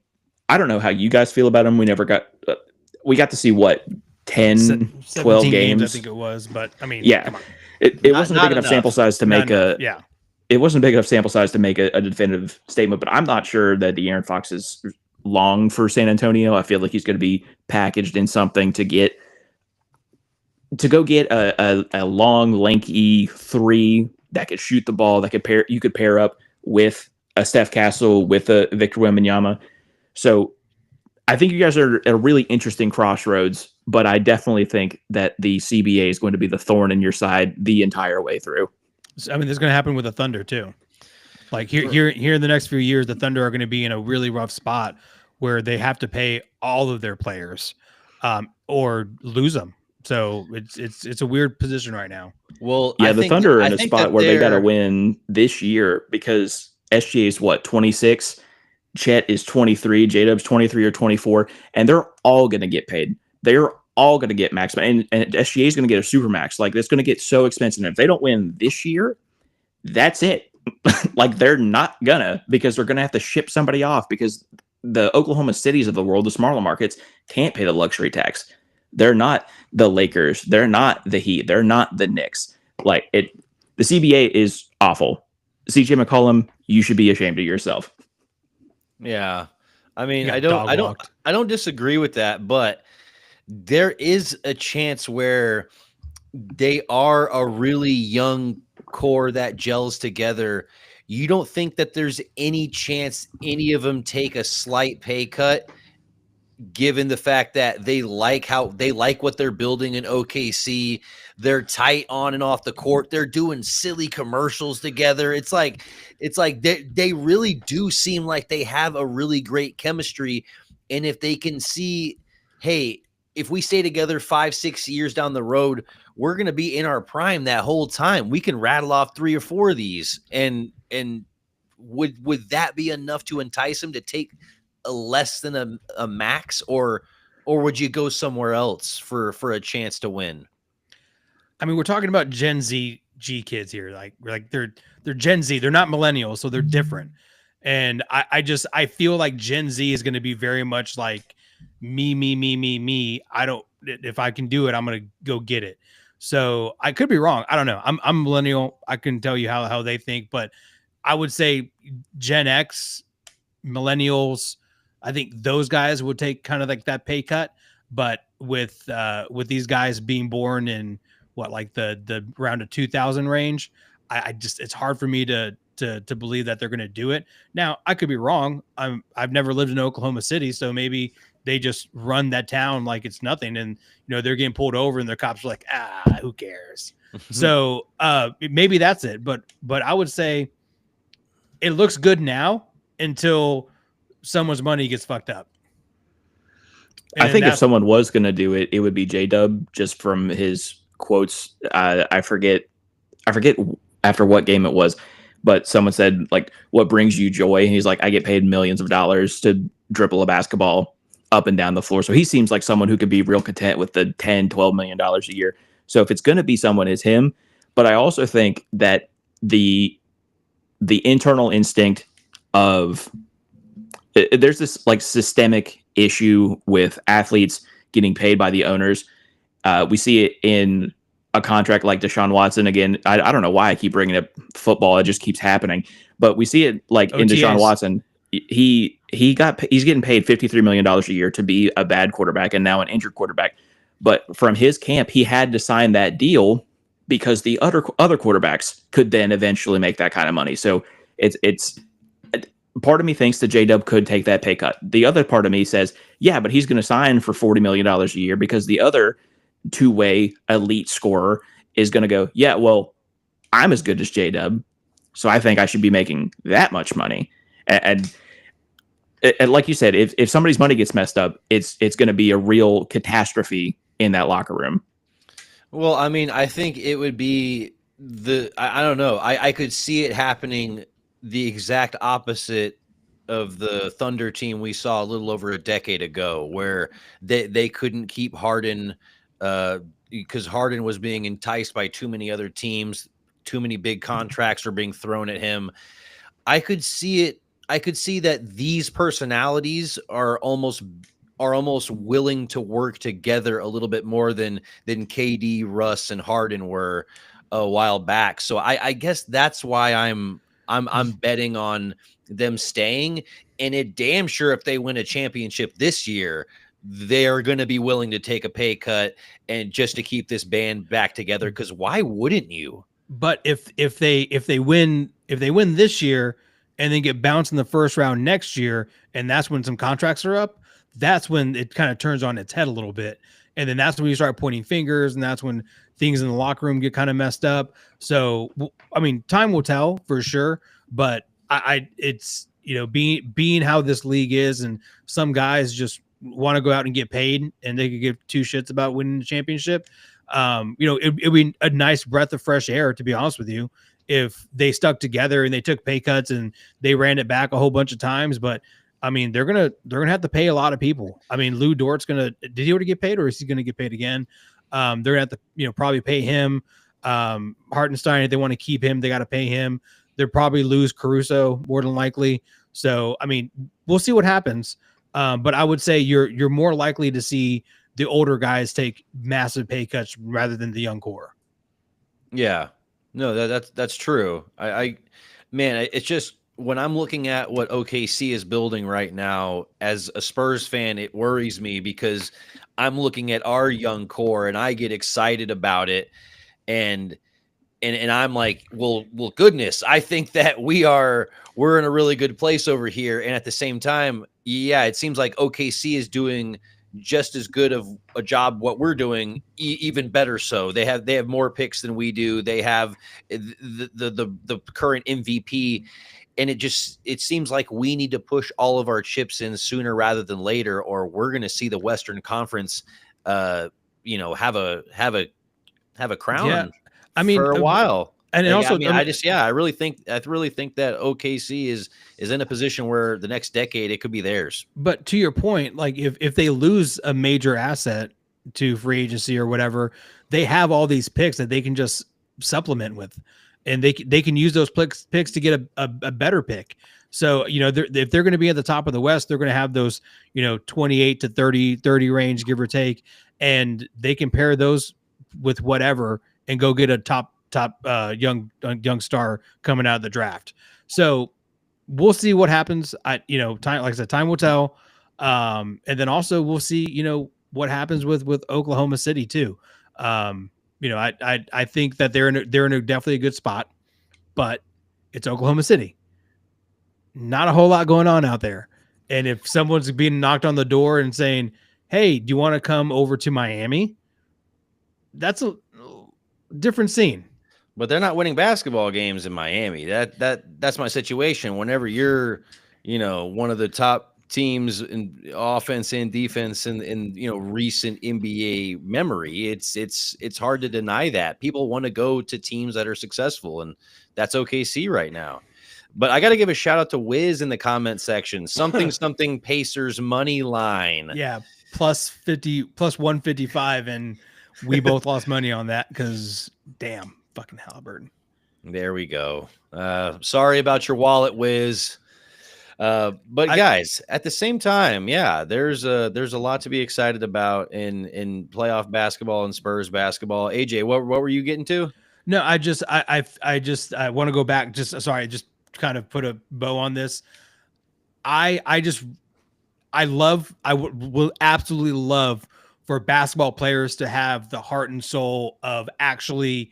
don't know how you guys feel about him. We got to see what, 10, 12 games, I think it was, but I mean, yeah, come on. It wasn't a big enough sample size to make it wasn't a big enough sample size to make a definitive statement, but I'm not sure that De'Aaron Fox is long for San Antonio. I feel like he's going to be packaged in something to go get a long, lanky 3 that could shoot the ball, that you could pair up with a Steph Castle, with a Victor Wembanyama. So I think you guys are at a really interesting crossroads, but I definitely think that the CBA is going to be the thorn in your side the entire way through. I mean, this is going to happen with the Thunder too. Like here in the next few years, the Thunder are going to be in a really rough spot where they have to pay all of their players, or lose them. So it's a weird position right now. Well, yeah, the Thunder are in a spot where they got to win this year because SGA is 26, Chet is 23, J-Dub's 23 or 24, and they're all going to get paid. They're all going to get max, and SGA is going to get a super max. Like, it's going to get so expensive. And if they don't win this year, that's it. Like, they're not gonna, because they're going to have to ship somebody off because the Oklahoma Cities of the world, the smaller markets, can't pay the luxury tax. They're not the Lakers. They're not the Heat. They're not the Knicks. Like, the CBA is awful. CJ McCollum, you should be ashamed of yourself. Yeah. I mean, You got dog walked. I don't disagree with that, but there is a chance where they are a really young core that gels together. You don't think that there's any chance any of them take a slight pay cut, given the fact that they like what they're building in OKC. They're tight on and off the court. They're doing silly commercials together. It's like they really do seem like they have a really great chemistry. And if they can see, hey, if we stay together 5-6 years down the road, we're going to be in our prime that whole time. We can rattle off 3 or 4 of these. And would that be enough to entice them to take a less than a max, or would you go somewhere else for a chance to win? I mean, we're talking about Gen Z kids here. Like they're Gen Z. They're not millennials, so they're different. And I feel like Gen Z is going to be very much like me. I don't, if I can do it, I'm going to go get it. So I could be wrong. I don't know. I'm millennial. I can tell you how they think, but I would say Gen X, millennials, I think those guys would take kind of like that pay cut. But with these guys being born in what, like the around a 2000 range, I just, it's hard for me to believe that they're going to do it. Now, I could be wrong. I've never lived in Oklahoma City, so maybe they just run that town like it's nothing, and they're getting pulled over and their cops are like, who cares? So maybe that's it. But I would say it looks good now until someone's money gets fucked up. And I think if someone was going to do it, it would be J-Dub, just from his quotes. I forget after what game it was, but someone said, like, what brings you joy? And he's like, I get paid millions of dollars to dribble a basketball up and down the floor. So he seems like someone who could be real content with the $10-12 million a year. So if it's going to be someone, it's him. But I also think that the internal instinct of there's this like systemic issue with athletes getting paid by the owners. We see it in a contract like Deshaun Watson. Again, I don't know why I keep bringing up football. It just keeps happening. But we see it like OTAs. In Deshaun Watson. He's getting paid $53 million a year to be a bad quarterback and now an injured quarterback. But from his camp, he had to sign that deal because the other quarterbacks could then eventually make that kind of money. So it's part of me thinks that J-Dub could take that pay cut. The other part of me says, yeah, but he's going to sign for $40 million a year because the other two-way elite scorer is going to go, yeah, well, I'm as good as J-Dub, so I think I should be making that much money. And like you said, if somebody's money gets messed up, it's going to be a real catastrophe in that locker room. Well, I mean, I think it would be I don't know. I could see it happening the exact opposite of the Thunder team we saw a little over a decade ago, where they couldn't keep Harden because Harden was being enticed by too many other teams. Too many big contracts were being thrown at him. I could see it. I could see that these personalities are almost willing to work together a little bit more than KD, Russ, and Harden were a while back. So I guess that's why I'm betting on them staying. And it damn sure if they win a championship this year, they're going to be willing to take a pay cut and just to keep this band back together. Because why wouldn't you? But if they win this year and then get bounced in the first round next year, and that's when some contracts are up, that's when it kind of turns on its head a little bit. And then that's when you start pointing fingers, and that's when things in the locker room get kind of messed up. So, I mean, time will tell for sure, but it's, being how this league is, and some guys just want to go out and get paid and they could give two shits about winning the championship. It'd be a nice breath of fresh air, to be honest with you, if they stuck together and they took pay cuts and they ran it back a whole bunch of times. But I mean, they're gonna have to pay a lot of people. I mean, Lou Dort's did he already get paid, or is he gonna get paid again? They're gonna have to probably pay him. Hartenstein, if they want to keep him, they got to pay him. They'll probably lose Caruso more than likely. So I mean, we'll see what happens. But I would say you're more likely to see the older guys take massive pay cuts rather than the young core. Yeah, no, that's true. Man, it's just when I'm looking at what OKC is building right now, as a Spurs fan, it worries me because I'm looking at our young core and I get excited about it. And and I'm like, well, goodness, I think that we're in a really good place over here. And at the same time, yeah, it seems like OKC is doing just as good of a job what we're doing, even better. So they have more picks than we do. They have the current MVP, and it seems like we need to push all of our chips in sooner rather than later, or we're going to see the Western Conference, have a Yeah. crown I mean, for a while. and Like, I also, mean, I really think that OKC is in a position where the next decade it could be theirs. but to your point, like if they lose a major asset to free agency or whatever, they have all these picks that they can just supplement with, and they can use those picks to get a better pick. So if they're going to be at the top of the West, they're going to have those 28 to 30 range, give or take, and they can pair those with whatever and go get a top young star coming out of the draft. So we'll see what happens. Time, like I said, time will tell. And then also we'll see, what happens with Oklahoma City too. I think that they're in a definitely a good spot, but it's Oklahoma City. Not a whole lot going on out there. And if someone's being knocked on the door and saying, "Hey, do you want to come over to Miami?" That's a different scene. But they're not winning basketball games in Miami. That's my situation. Whenever you're, one of the top teams in offense and defense in recent NBA memory, it's hard to deny that. People want to go to teams that are successful, and that's OKC right now. But I got to give a shout out to Wiz in the comment section. Something Pacers money line. Yeah, plus 155, and we both lost money on that because damn, fucking Halliburton. There we go. Sorry about your wallet, Wiz. But guys, at the same time, yeah, there's a lot to be excited about in playoff basketball and Spurs basketball. AJ, what were you getting to? No, I want to go back. Just kind of put a bow on this. I will absolutely love for basketball players to have the heart and soul of actually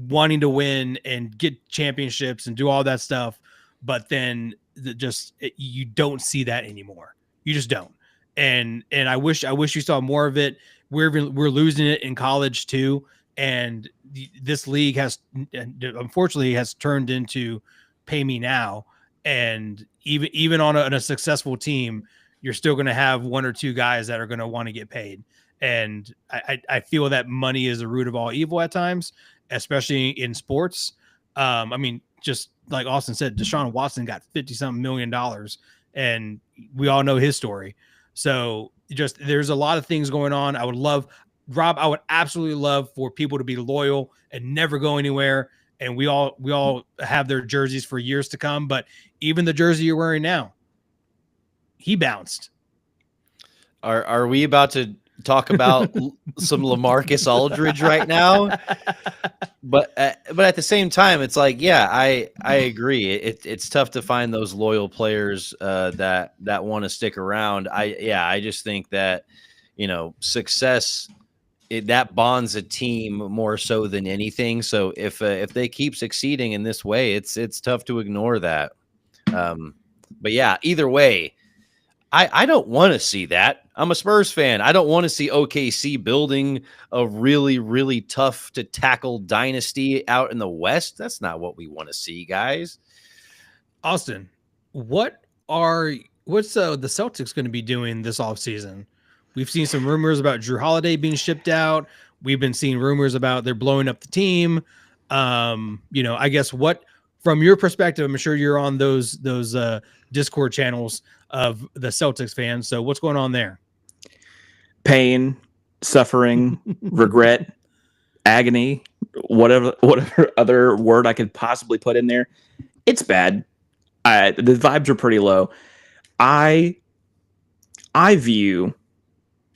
wanting to win and get championships and do all that stuff. But then you don't see that anymore. You just don't. And I wish you saw more of it. We're losing it in college too. And this league unfortunately has turned into pay me now. And even on a successful team, you're still going to have one or two guys that are going to want to get paid. And I feel that money is the root of all evil at times, especially in sports. I mean, just like Austin said, Deshaun Watson got $50-something million, and we all know his story. So there's a lot of things going on. I would absolutely love for people to be loyal and never go anywhere. And we all have their jerseys for years to come. But even the jersey you're wearing now, he bounced. Are we about to talk about some LaMarcus Aldridge right now? But at the same time, it's like, yeah, I agree. It's tough to find those loyal players that want to stick around. I just think that success that bonds a team more so than anything. So if they keep succeeding in this way, it's tough to ignore that. But yeah, either way, I don't want to see that. I'm a Spurs fan. I don't want to see OKC building a really, really tough to tackle dynasty out in the West. That's not what we want to see, guys. Austin, what's the Celtics going to be doing this offseason? We've seen some rumors about Drew Holiday being shipped out. We've been seeing rumors about they're blowing up the team. I guess from your perspective, I'm sure you're on those Discord channels of the Celtics fans. So what's going on there? Pain, suffering, regret, agony, whatever other word I could possibly put in there. It's bad. The vibes are pretty low. I view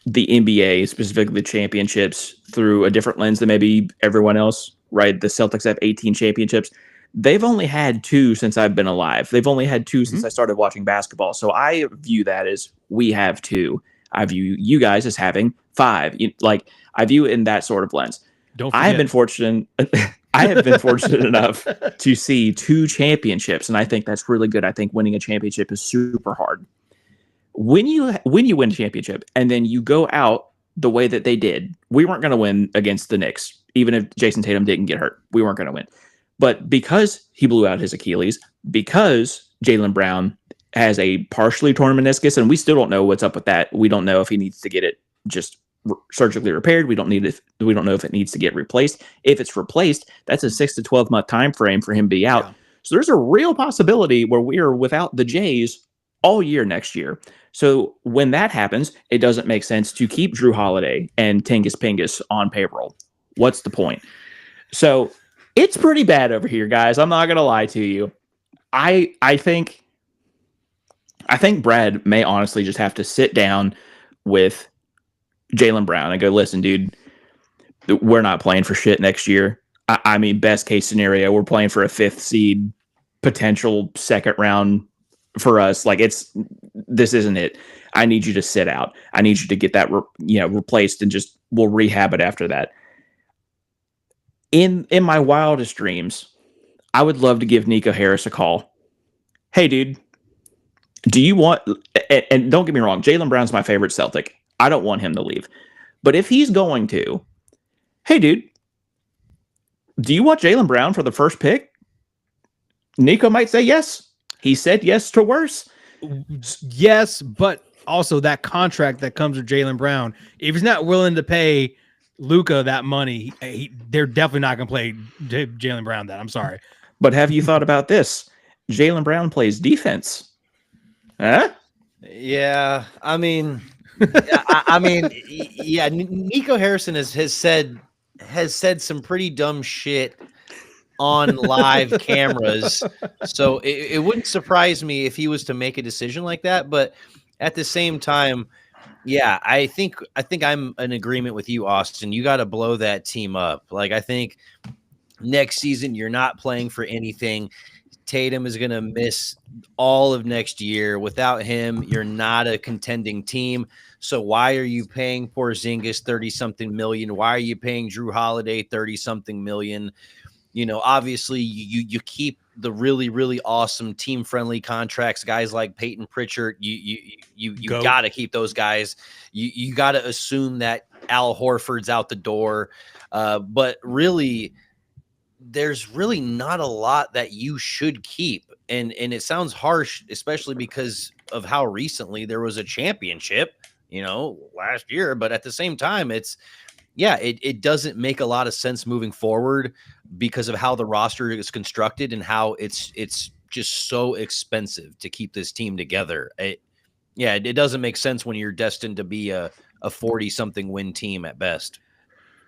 the NBA, specifically the championships, through a different lens than maybe everyone else, right? The Celtics have 18 championships. They've only had 2 since I've been alive. They've only had 2 since I started watching basketball. So I view that as we have 2. I view you guys as having 5. Like I view it in that sort of lens. Don't forget. I have been fortunate. I have been fortunate enough to see 2 championships, and I think that's really good. I think winning a championship is super hard. When you win a championship and then you go out the way that they did, we weren't going to win against the Knicks, even if Jason Tatum didn't get hurt. We weren't going to win. But because he blew out his Achilles, because Jaylen Brown has a partially torn meniscus, and we still don't know what's up with that. We don't know if he needs to get it just surgically repaired. We don't know if it needs to get replaced. If it's replaced, that's a 6 to 12 month time frame for him to be out. Yeah. So there's a real possibility where we are without the Jays all year next year. So when that happens, it doesn't make sense to keep Drew Holiday and Tingus Pingus on payroll. What's the point? So it's pretty bad over here, guys. I'm not gonna lie to you. I think Brad may honestly just have to sit down with Jaylen Brown and go, listen, dude, we're not playing for shit next year. I mean, best case scenario, we're playing for a 5th seed, potential 2nd round for us. Like this isn't it. I need you to sit out. I need you to get that replaced, and just we'll rehab it after that. In my wildest dreams, I would love to give Nico Harris a call. Hey, dude, do you want, and don't get me wrong, Jaylen Brown's my favorite Celtic. I don't want him to leave. But if he's going to, hey, dude, do you want Jaylen Brown for the first pick? Nico might say yes. He said yes to worse. Yes, but also that contract that comes with Jaylen Brown, if he's not willing to pay Luka that money, they're definitely not going to play Jaylen Brown that. I'm sorry. But have you thought about this? Jaylen Brown plays defense. Huh? Yeah, I mean, yeah. Nico Harrison has said some pretty dumb shit on live cameras, so it wouldn't surprise me if he was to make a decision like that. But at the same time, yeah, I think I'm in agreement with you, Austin. You got to blow that team up. Like, I think next season you're not playing for anything. Tatum is going to miss all of next year. Without him, you're not a contending team. So why are you paying Porzingis 30-something million? Why are you paying Drew Holiday 30-something million? You know, obviously you keep the really, really awesome team-friendly contracts, guys like Peyton Pritchard. You got to keep those guys. You got to assume that Al Horford's out the door. But really, there's really not a lot that you should keep. And it sounds harsh, especially because of how recently there was a championship, last year. But at the same time, it doesn't make a lot of sense moving forward because of how the roster is constructed and how it's just so expensive to keep this team together. It doesn't make sense when you're destined to be a 40-something win team at best.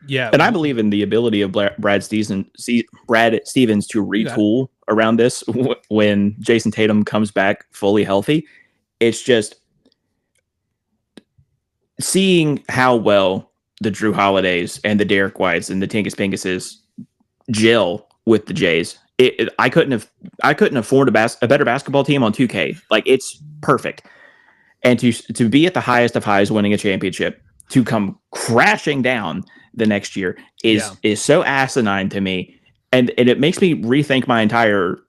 Yeah, and I believe in the ability of Brad Stevens to retool around this when Jason Tatum comes back fully healthy. It's just seeing how well the Drew Holidays and the Derek Whites and the Tinkus Pinguses gel with the Jays. I couldn't afford a better basketball team on 2K. Like, it's perfect. And to be at the highest of highs, winning a championship, to come crashing down the next year is so asinine to me, and it makes me rethink my entire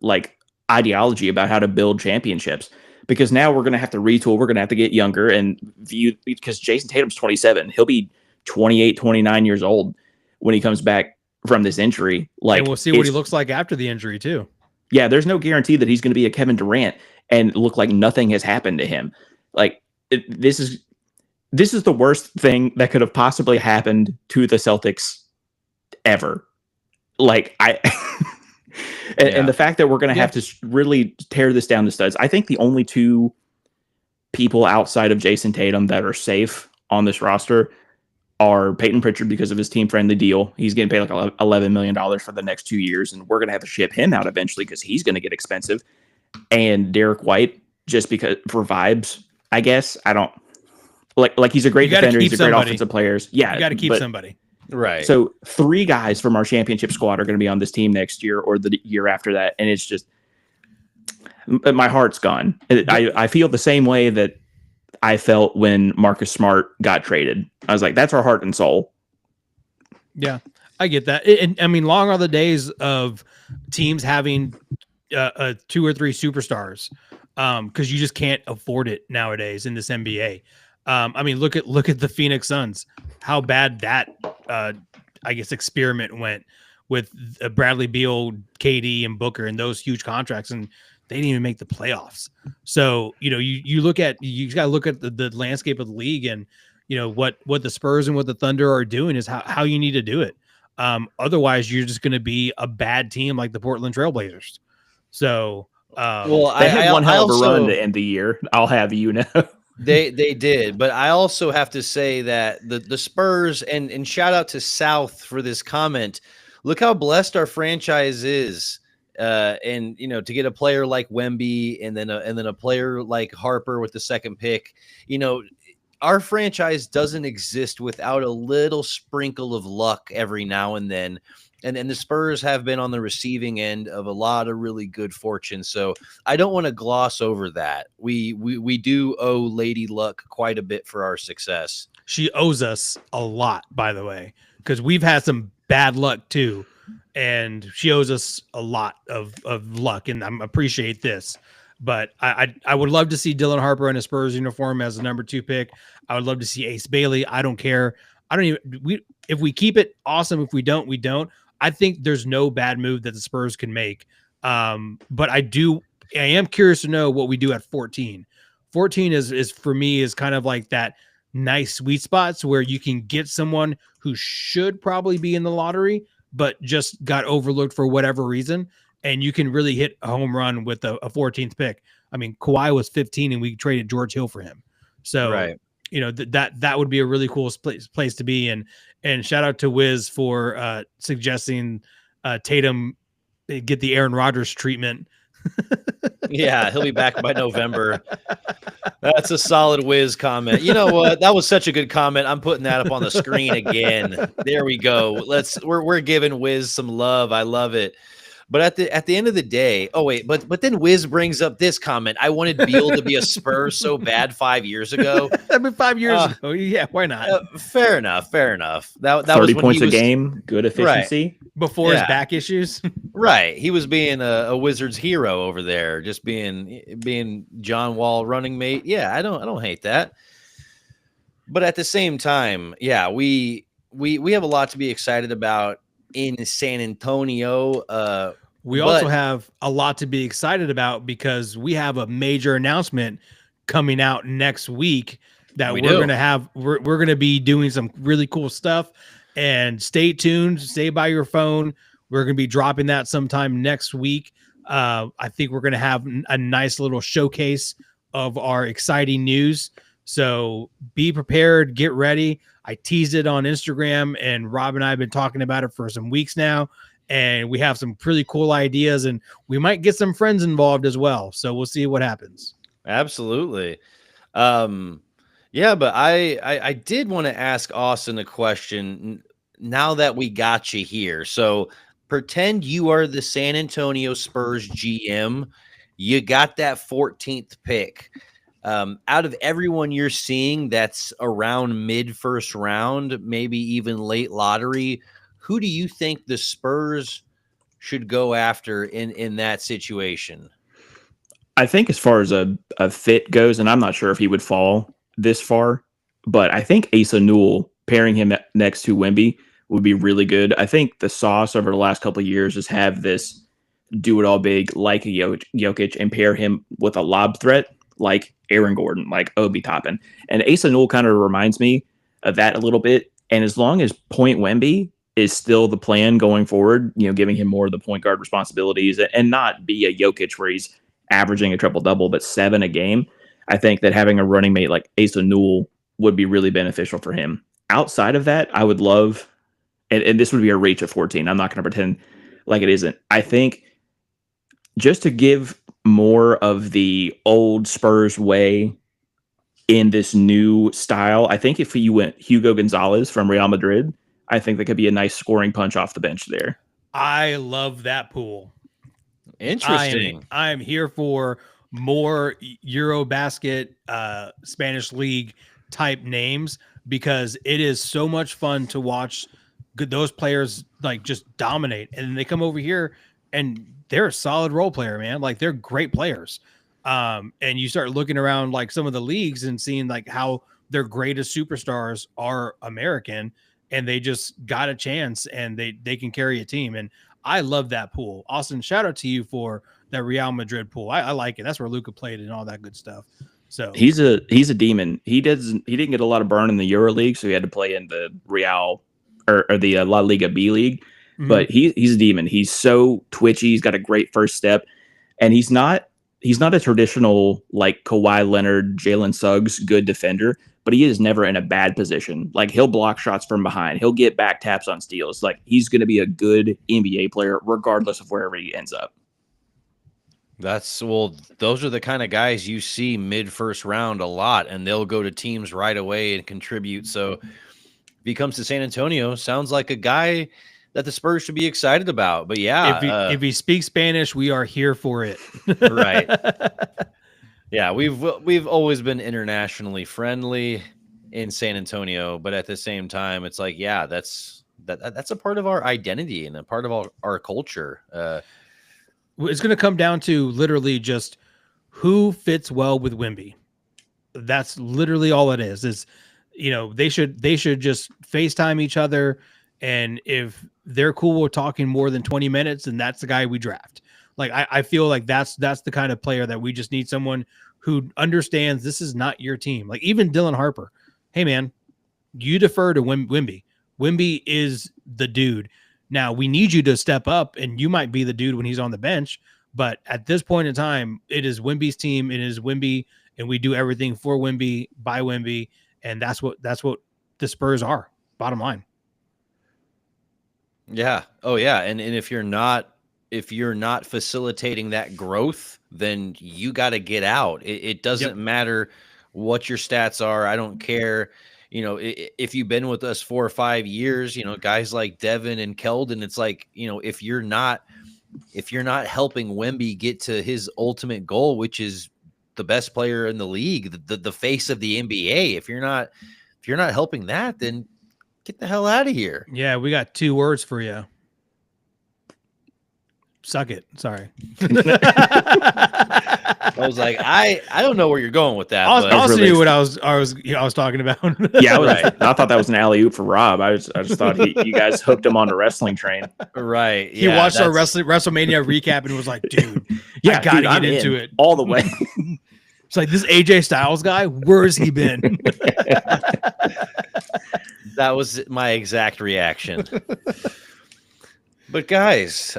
ideology about how to build championships, because now we're going to have to retool. We're going to have to get younger and view, because Jason Tatum's 27. He'll be 28, 29 years old when he comes back from this injury. And we'll see what he looks like after the injury too. Yeah, there's no guarantee that he's going to be a Kevin Durant and look like nothing has happened to him. This is the worst thing that could have possibly happened to the Celtics ever. And the fact that we're going to have to really tear this down to studs. I think the only 2 people outside of Jason Tatum that are safe on this roster are Peyton Pritchard, because of his team-friendly deal. He's getting paid like $11 million for the next 2 years, and we're going to have to ship him out eventually because he's going to get expensive. And Derek White, just because for vibes, I guess. I don't like he's a great defender. He's a great offensive player. Yeah, you got to keep somebody. Right. So 3 guys from our championship squad are going to be on this team next year or the year after that. And it's just, my heart's gone. I feel the same way that I felt when Marcus Smart got traded. I was like, that's our heart and soul. Yeah, I get that. And I mean, long are the days of teams having 2 or 3 superstars, because you just can't afford it nowadays in this NBA. I mean, look at the Phoenix Suns, how bad that I guess experiment went with Bradley Beal, KD, and Booker, and those huge contracts, and they didn't even make the playoffs. So you got to look at the landscape of the league, and what the Spurs and what the Thunder are doing is how you need to do it. Otherwise, you're just going to be a bad team like the Portland Trailblazers. So, Well, they had one hell of a also, run to end the year. I'll have you know. they did, but I also have to say that the Spurs and shout out to South for this comment. Look how blessed our franchise is. And to get a player like Wemby and then a player like Harper with the second pick, our franchise doesn't exist without a little sprinkle of luck every now and then. And the Spurs have been on the receiving end of a lot of really good fortune. So I don't want to gloss over that. We do owe Lady Luck quite a bit for our success. she owes us a lot, by the way, because we've had some bad luck too. And she owes us a lot of luck, and I appreciate this. But I would love to see Dylan Harper in a Spurs uniform as the number 2 pick. I would love to see Ace Bailey. I don't care. If we keep it, awesome. If we don't, we don't. I think there's no bad move that the Spurs can make. But I am curious to know what we do at 14. 14 is for me is kind of like that nice sweet spots where you can get someone who should probably be in the lottery, but just got overlooked for whatever reason. And you can really hit a home run with a 14th pick. I mean, Kawhi was 15 and we traded George Hill for him. So, Right. that would be a really cool place to be. And shout out to Wiz for suggesting Tatum get the Aaron Rodgers treatment. Yeah, he'll be back by November. That's a solid Wiz comment. You know what? That was such a good comment. I'm putting that up on the screen again. There we go. We're giving Wiz some love. I love it. But at the end of the day, oh wait, but then Wiz brings up this comment. I wanted Beal to be a Spur so bad 5 years ago. I mean, 5 years ago. Yeah, why not? Fair enough. That 30 was when points he a was, game, good efficiency. Before his back issues. Right. He was being a Wizards hero over there, just being John Wall running mate. Yeah, I don't hate that. But at the same time, yeah, we have a lot to be excited about in San Antonio. We also have a lot to be excited about because we have a major announcement coming out next week that we're going to be doing some really cool stuff. And stay tuned, stay by your phone. We're going to be dropping that sometime next week. I think we're going to have a nice little showcase of our exciting news. So be prepared, get ready. I teased it on Instagram, and Rob and I have been talking about it for some weeks now. And we have some really cool ideas, and we might get some friends involved as well. So we'll see what happens. Absolutely. Yeah, but I did want to ask Austin a question now that we got you here. So pretend you are the San Antonio Spurs GM. You got that 14th pick. Out of everyone you're seeing that's around mid first round, maybe even late lottery, who do you think the Spurs should go after in that situation? I think as far as a fit goes, and I'm not sure if he would fall this far, but I think Asa Newell, pairing him next to Wemby, would be really good. I think the sauce over the last couple of years is have this do it all big like a Jokic and pair him with a lob threat like Aaron Gordon, like Obi Toppin. And Asa Newell kind of reminds me of that a little bit. And as long as Point Wemby is still the plan going forward, giving him more of the point guard responsibilities and not be a Jokic where he's averaging a triple-double, but 7 a game, I think that having a running mate like Asa Newell would be really beneficial for him. Outside of that, I would love, and this would be a reach at 14. I'm not going to pretend like it isn't. I think just to give more of the old Spurs way in this new style, I think if you went Hugo Gonzalez from Real Madrid I think that could be a nice scoring punch off the bench there. I love that pool. Interesting. I am here for more Eurobasket, Spanish League type names, because it is so much fun to watch those players like just dominate. And they come over here and they're a solid role player, man. Like they're great players. And you start looking around like some of the leagues and seeing like how their greatest superstars are American, and they just got a chance and they can carry a team. And I love that pool. Austin, shout out to you for that Real Madrid pool. I like it. That's where Luka played and all that good stuff. So he's a demon. He didn't get a lot of burn in the Euro League, so he had to play in the Real or the La Liga B League. Mm-hmm. But he's a demon. He's so twitchy. He's got a great first step, and he's not a traditional like Kawhi Leonard, Jalen Suggs good defender, but he is never in a bad position. Like he'll block shots from behind. He'll get back taps on steals. Like he's going to be a good NBA player regardless of wherever he ends up. Those are the kind of guys you see mid first round a lot, and they'll go to teams right away and contribute. So if he comes to San Antonio, sounds like a guy that the Spurs should be excited about. But yeah, if he speaks Spanish, we are here for it. Right. Yeah, we've always been internationally friendly in San Antonio, but at the same time, it's like, yeah, that's a part of our identity and a part of our culture. It's going to come down to literally just who fits well with Wemby. That's literally all it is. They should just FaceTime each other, and if they're cool with talking more than 20 minutes, then that's the guy we draft. Like I feel like that's the kind of player that we just need, someone who understands this is not your team. Like even Dylan Harper. Hey man, you defer to Wemby. Wemby is the dude. Now we need you to step up, and you might be the dude when he's on the bench. But at this point in time, it is Wemby's team. It is Wemby, and we do everything for Wemby, by Wemby, and that's what the Spurs are. Bottom line. Yeah. Oh yeah. And if you're not facilitating that growth, then you got to get out. It doesn't matter what your stats are. I don't care. If you've been with us 4 or 5 years, guys like Devin and Keldon, it's like, if you're not helping Wemby get to his ultimate goal, which is the best player in the league, the face of the NBA, if you're not helping that, then get the hell out of here. Yeah, we got 2 words for you. Suck it. Sorry. I was like, I don't know where you're going with that. I also knew what I was talking about. Yeah, I thought that was an alley oop for Rob. I just thought you guys hooked him on the wrestling train. Right. He watched our WrestleMania recap and was like, dude, I gotta get into it all the way. It's like, this AJ Styles guy, where's he been? That was my exact reaction. But guys,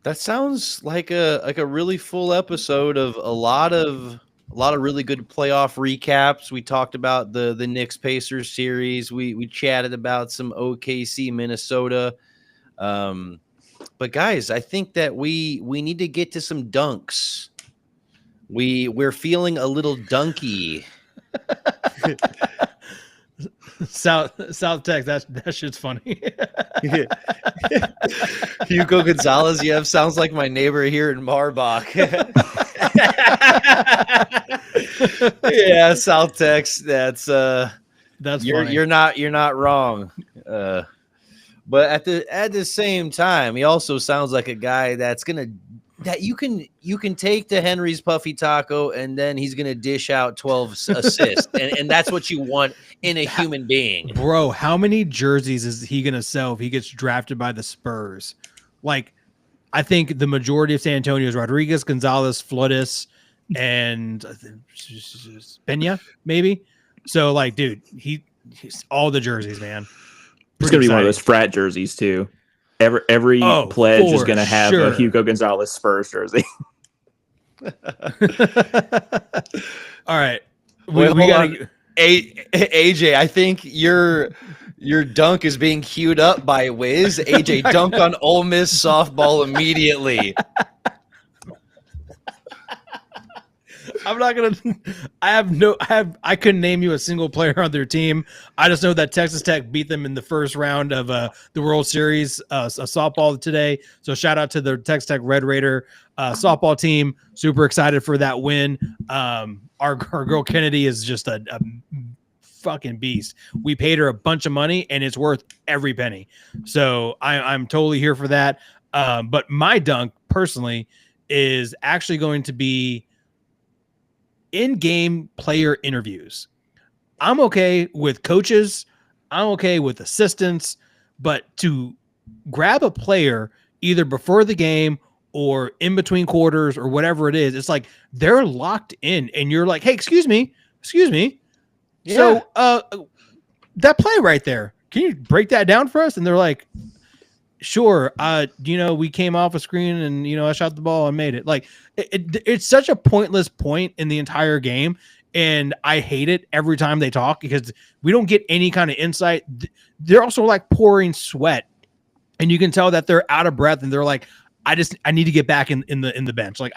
that sounds like a really full episode of a lot of really good playoff recaps. We talked about the Knicks Pacers series. We chatted about some OKC Minnesota. But guys, I think that we need to get to some dunks. We're feeling a little dunky. South Texas, that shit's funny. Hugo Gonzalez, sounds like my neighbor here in Marbach. Yeah, South Tex. That's funny. You're not wrong. But at the same time, he also sounds like a guy that you can take to Henry's Puffy Taco, and then he's gonna dish out 12 assists, and that's what you want in a human being. Bro, how many jerseys is he gonna sell if he gets drafted by the Spurs? Like, I think the majority of San Antonio is Rodriguez, Gonzalez, Flores, and Pena, maybe. So, like, dude, he's all the jerseys, man. It's gonna be one of those frat jerseys too. Every pledge is going to have a Hugo Gonzalez Spurs jersey. All right. We got AJ, I think your dunk is being queued up by Wiz. AJ, dunk on Ole Miss softball immediately. I'm not gonna. I couldn't name you a single player on their team. I just know that Texas Tech beat them in the first round of the World Series softball today. So shout out to the Texas Tech Red Raider softball team. Super excited for that win. Our girl Kennedy is just a fucking beast. We paid her a bunch of money, and it's worth every penny. So I'm totally here for that. But my dunk personally is actually going to be in-game player interviews. I'm okay with coaches. I'm okay with assistants, but to grab a player either before the game or in between quarters or whatever it is, it's like they're locked in and you're like, hey, excuse me. Yeah. So that play right there, can you break that down for us? And they're like, sure. We came off a screen and, I shot the ball and made it. Like it's such a pointless point in the entire game. And I hate it every time they talk because we don't get any kind of insight. They're also like pouring sweat and you can tell that they're out of breath and they're like, I need to get back in the bench. Like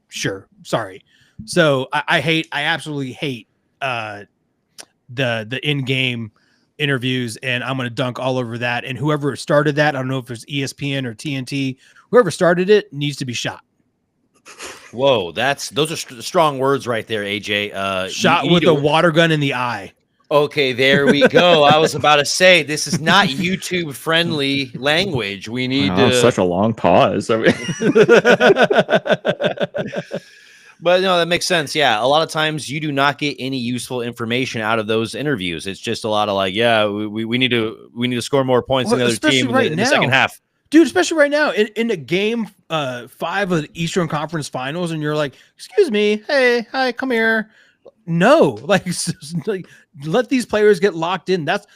sure. Sorry. So I absolutely hate the in-game interviews, and I'm going to dunk all over that. And whoever started that, I don't know if it's ESPN or TNT, whoever started it needs to be shot. Whoa, those are strong words right there, AJ. Shot with a water gun in the eye. Okay, there we go. I was about to say this is not YouTube friendly language. We need such a long pause. I mean. But no, that makes sense. Yeah, a lot of times you do not get any useful information out of those interviews. It's just a lot of like, yeah, we need to score more points than the other team in the second half. Dude, especially right now in the game 5 of the Eastern Conference Finals, and you're like, excuse me, hey, hi, come here. No, like let these players get locked in. That's,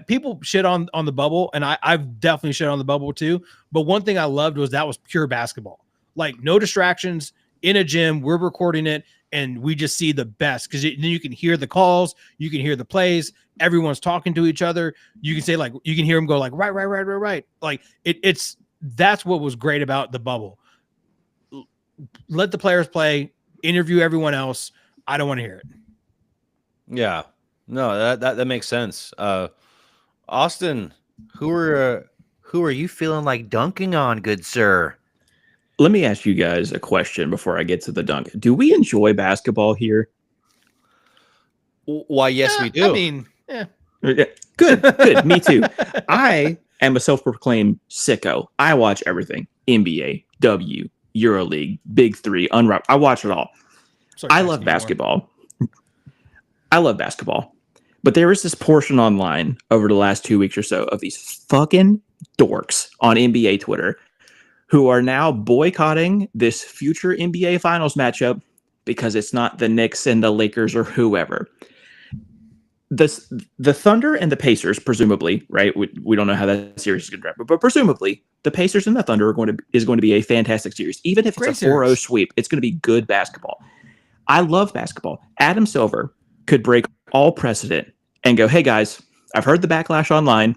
people shit on the bubble, and I've definitely shit on the bubble too. But one thing I loved was that was pure basketball. Like no distractions. In a gym, we're recording it, and we just see the best because then you can hear the calls, you can hear the plays, everyone's talking to each other. You can say like you can hear them go like right. Like that's what was great about the bubble. Let the players play, interview everyone else. I don't want to hear it. Yeah, no, that makes sense. Austin, who are you feeling like dunking on, good sir? Let me ask you guys a question before I get to the dunk. Do we enjoy basketball here? Why, yes, we do. I mean, Good. Me too. I am a self-proclaimed sicko. I watch everything. NBA, W, EuroLeague, Big Three, Unwrapped. I watch it all. I love basketball. But there is this portion online over the last 2 weeks or so of these fucking dorks on NBA Twitter who are now boycotting this future NBA Finals matchup because it's not the Knicks and the Lakers or whoever. The Thunder and the Pacers, presumably, right? We don't know how that series is going to wrap up, but presumably the Pacers and the Thunder is going to be a fantastic series. Even if it's a 4-0 sweep, it's going to be good basketball. I love basketball. Adam Silver could break all precedent and go, hey guys, I've heard the backlash online.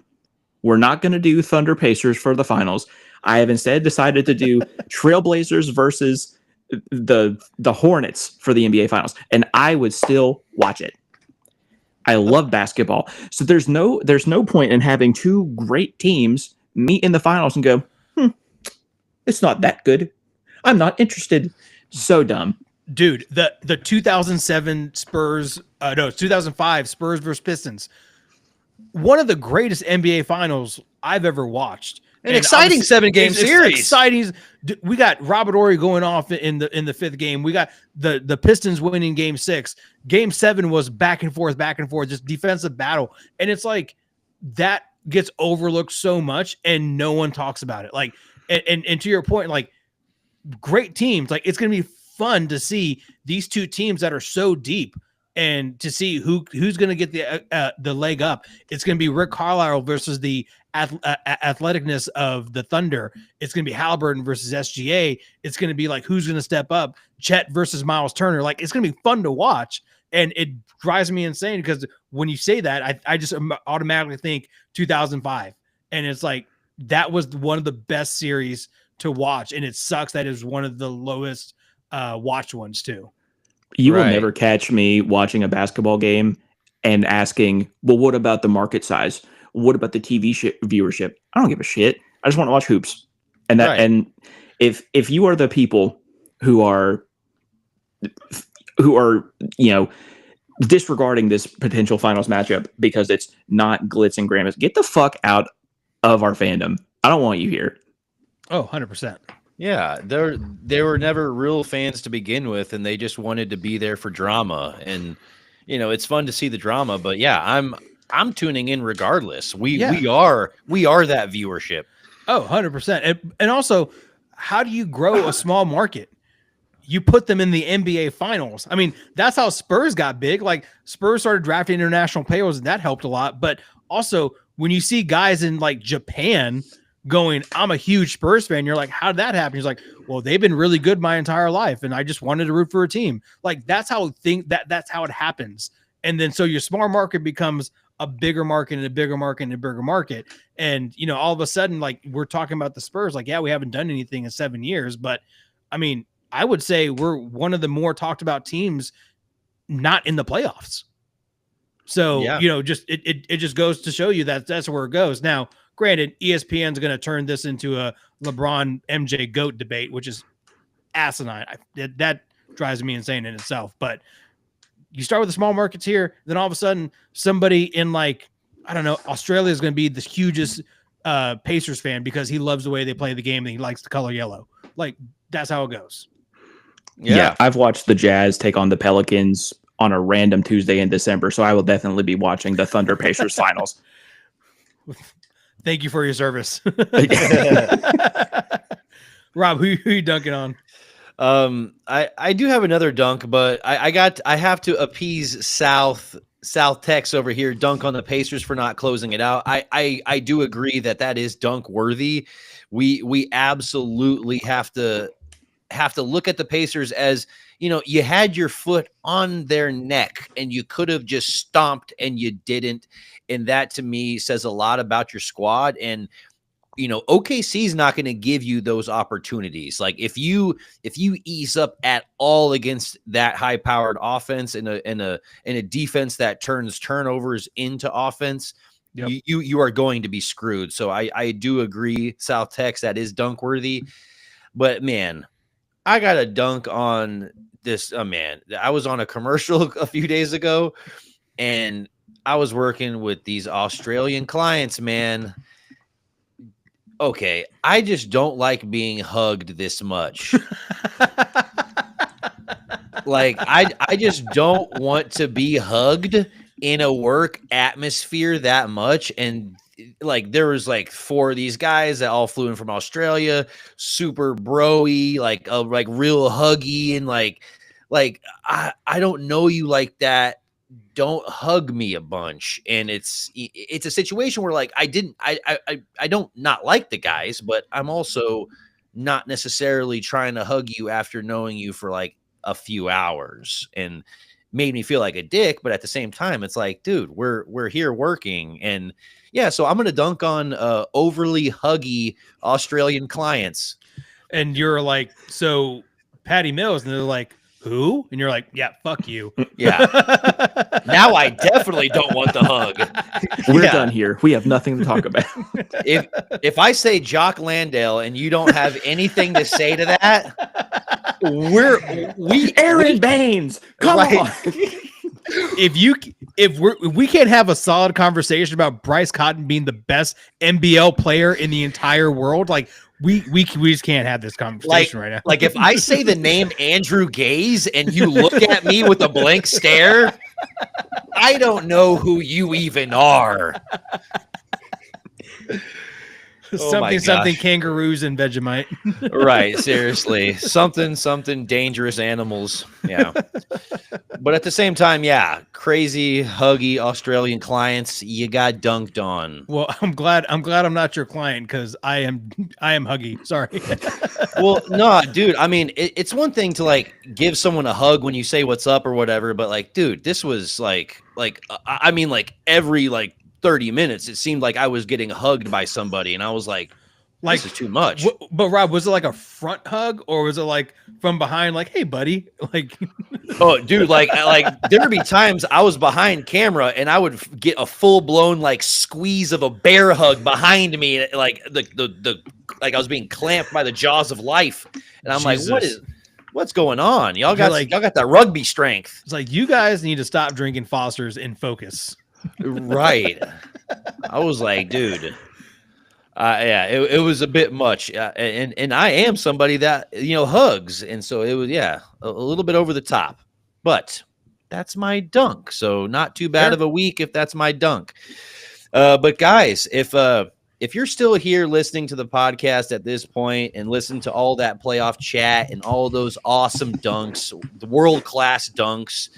We're not going to do Thunder Pacers for the finals. I have instead decided to do Trailblazers versus the Hornets for the NBA Finals, and I would still watch it. I love basketball, so there's no point in having two great teams meet in the finals and go, it's not that good. I'm not interested. So dumb, dude. The 2007 Spurs, 2005 Spurs versus Pistons, one of the greatest NBA Finals I've ever watched. An exciting 7-game series. Exciting. We got Robert Horry going off in the fifth game. We got the Pistons winning game 6. Game 7 was back and forth, just defensive battle. And it's like that gets overlooked so much and no one talks about it. Like, and to your point, like great teams, like it's going to be fun to see these two teams that are so deep and to see who's going to get the leg up. It's going to be Rick Carlisle versus the athleticness of the Thunder. It's going to be Halliburton versus SGA. It's going to be like who's going to step up. Chet versus Miles Turner. Like it's going to be fun to watch, and it drives me insane because when you say that, I just automatically think 2005, and it's like that was one of the best series to watch, and it sucks that it was one of the lowest watched ones too. You will Right. never catch me watching a basketball game and asking, well, what about the market size? What about the TV viewership? I don't give a shit. I just want to watch hoops. And Right. and if you are the people who are disregarding this potential finals matchup because it's not glitz and glamour, get the fuck out of our fandom. I don't want you here. Oh, 100%. Yeah, they were never real fans to begin with, and they just wanted to be there for drama. And it's fun to see the drama, but yeah, I'm tuning in regardless. We are that viewership. Oh, 100%. And also, how do you grow a small market? You put them in the NBA finals. I mean, that's how Spurs got big. Like, Spurs started drafting international players, and that helped a lot. But also, when you see guys in like Japan going, I'm a huge Spurs fan, you're like, how did that happen? He's like, well, they've been really good my entire life, and I just wanted to root for a team. Like, that's how that's how it happens. And then so your small market becomes a bigger market and a bigger market and a bigger market. And all of a sudden, like, we're talking about the Spurs, like, yeah, we haven't done anything in 7 years, but I mean, I would say we're one of the more talked about teams not in the playoffs. So, Yeah. just it just goes to show you that that's where it goes. Now, granted, ESPN's going to turn this into a LeBron MJ GOAT debate, which is asinine. That drives me insane in itself. But you start with the small markets here, then all of a sudden somebody in, like, I don't know, Australia is going to be the hugest Pacers fan because he loves the way they play the game and he likes the color yellow. Like, that's how it goes. Yeah, I've watched the Jazz take on the Pelicans on a random Tuesday in December, so I will definitely be watching the Thunder Pacers finals. Thank you for your service. Rob, who you dunking on? I do have another dunk, but I have to appease South Tex over here, dunk on the Pacers for not closing it out. I do agree that is dunk worthy. We absolutely have to look at the Pacers as, you had your foot on their neck and you could have just stomped and you didn't. And that to me says a lot about your squad. And, OKC is not going to give you those opportunities. Like, if you ease up at all against that high powered offense in a defense that turns turnovers into offense, yep, you are going to be screwed. So I do agree, South Tex, that is dunk worthy. But man, I got a dunk on this. Man, I was on a commercial a few days ago, and I was working with these Australian clients, man. Okay, I just don't like being hugged this much. Like, I just don't want to be hugged in a work atmosphere that much. And like, there was like 4 of these guys that all flew in from Australia, super bro-y, like real huggy, and like I don't know you like that. Don't hug me a bunch. And it's a situation where, like, I don't not like the guys, but I'm also not necessarily trying to hug you after knowing you for like a few hours, and made me feel like a dick. But at the same time, it's like, dude, we're here working. And yeah, so I'm gonna dunk on overly huggy Australian clients. And you're like, so Patty Mills, and they're like, who? And you're like, yeah, fuck you. Yeah. Now I definitely don't want the hug. We're done here. We have nothing to talk about. If I say Jock Landale and you don't have anything to say to that, Aaron Baines. Come on. If we can't have a solid conversation about Bryce Cotton being the best NBL player in the entire world, like we just can't have this conversation right now. Like, if I say the name Andrew Gaze and you look at me with a blank stare, I don't know who you even are. Something kangaroos and Vegemite. Right, seriously. Something dangerous animals. Yeah. But at the same time, yeah, crazy huggy Australian clients, you got dunked on. Well, I'm glad I'm not your client, because I am huggy. Sorry. Well, no, dude. I mean, it's one thing to like give someone a hug when you say what's up or whatever, but like, dude, this was like I mean, like every like 30 minutes, it seemed like I was getting hugged by somebody, and I was like, Like, this is too much. But Rob, was it like a front hug or was it like from behind? Like, hey, buddy. Like, oh, dude, like there would be times I was behind camera and I would get a full blown like squeeze of a bear hug behind me, like the like I was being clamped by the jaws of life, and I'm Jesus. like, what's going on? Y'all got like, y'all got that rugby strength. It's like you guys need to stop drinking Foster's and focus. Right. I was like, dude. Yeah, it was a bit much, and I am somebody that hugs, and so it was a little bit over the top, but that's my dunk, so not too bad of a week if that's my dunk. But guys, if you're still here listening to the podcast at this point and listen to all that playoff chat and all those awesome dunks, the world-class dunks,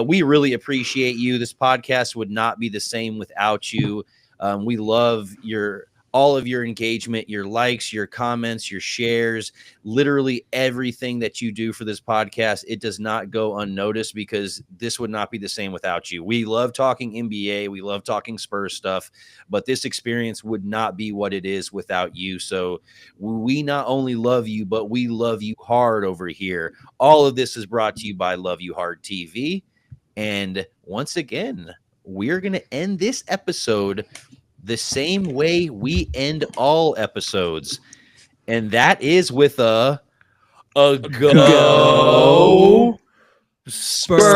we really appreciate you. This podcast would not be the same without you. We love all of your engagement, your likes, your comments, your shares, literally everything that you do for this podcast. It does not go unnoticed because this would not be the same without you. We love talking NBA. We love talking Spurs stuff, but this experience would not be what it is without you. So we not only love you, but we love you hard over here. All of this is brought to you by Love You Hard TV. And once again, we're going to end this episode the same way we end all episodes, and that is with a go Spurs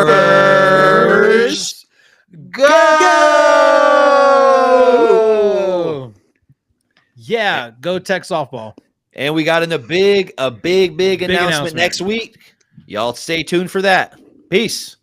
go! Yeah, go Tech softball. And we got a big announcement next week. Y'all stay tuned for that. Peace.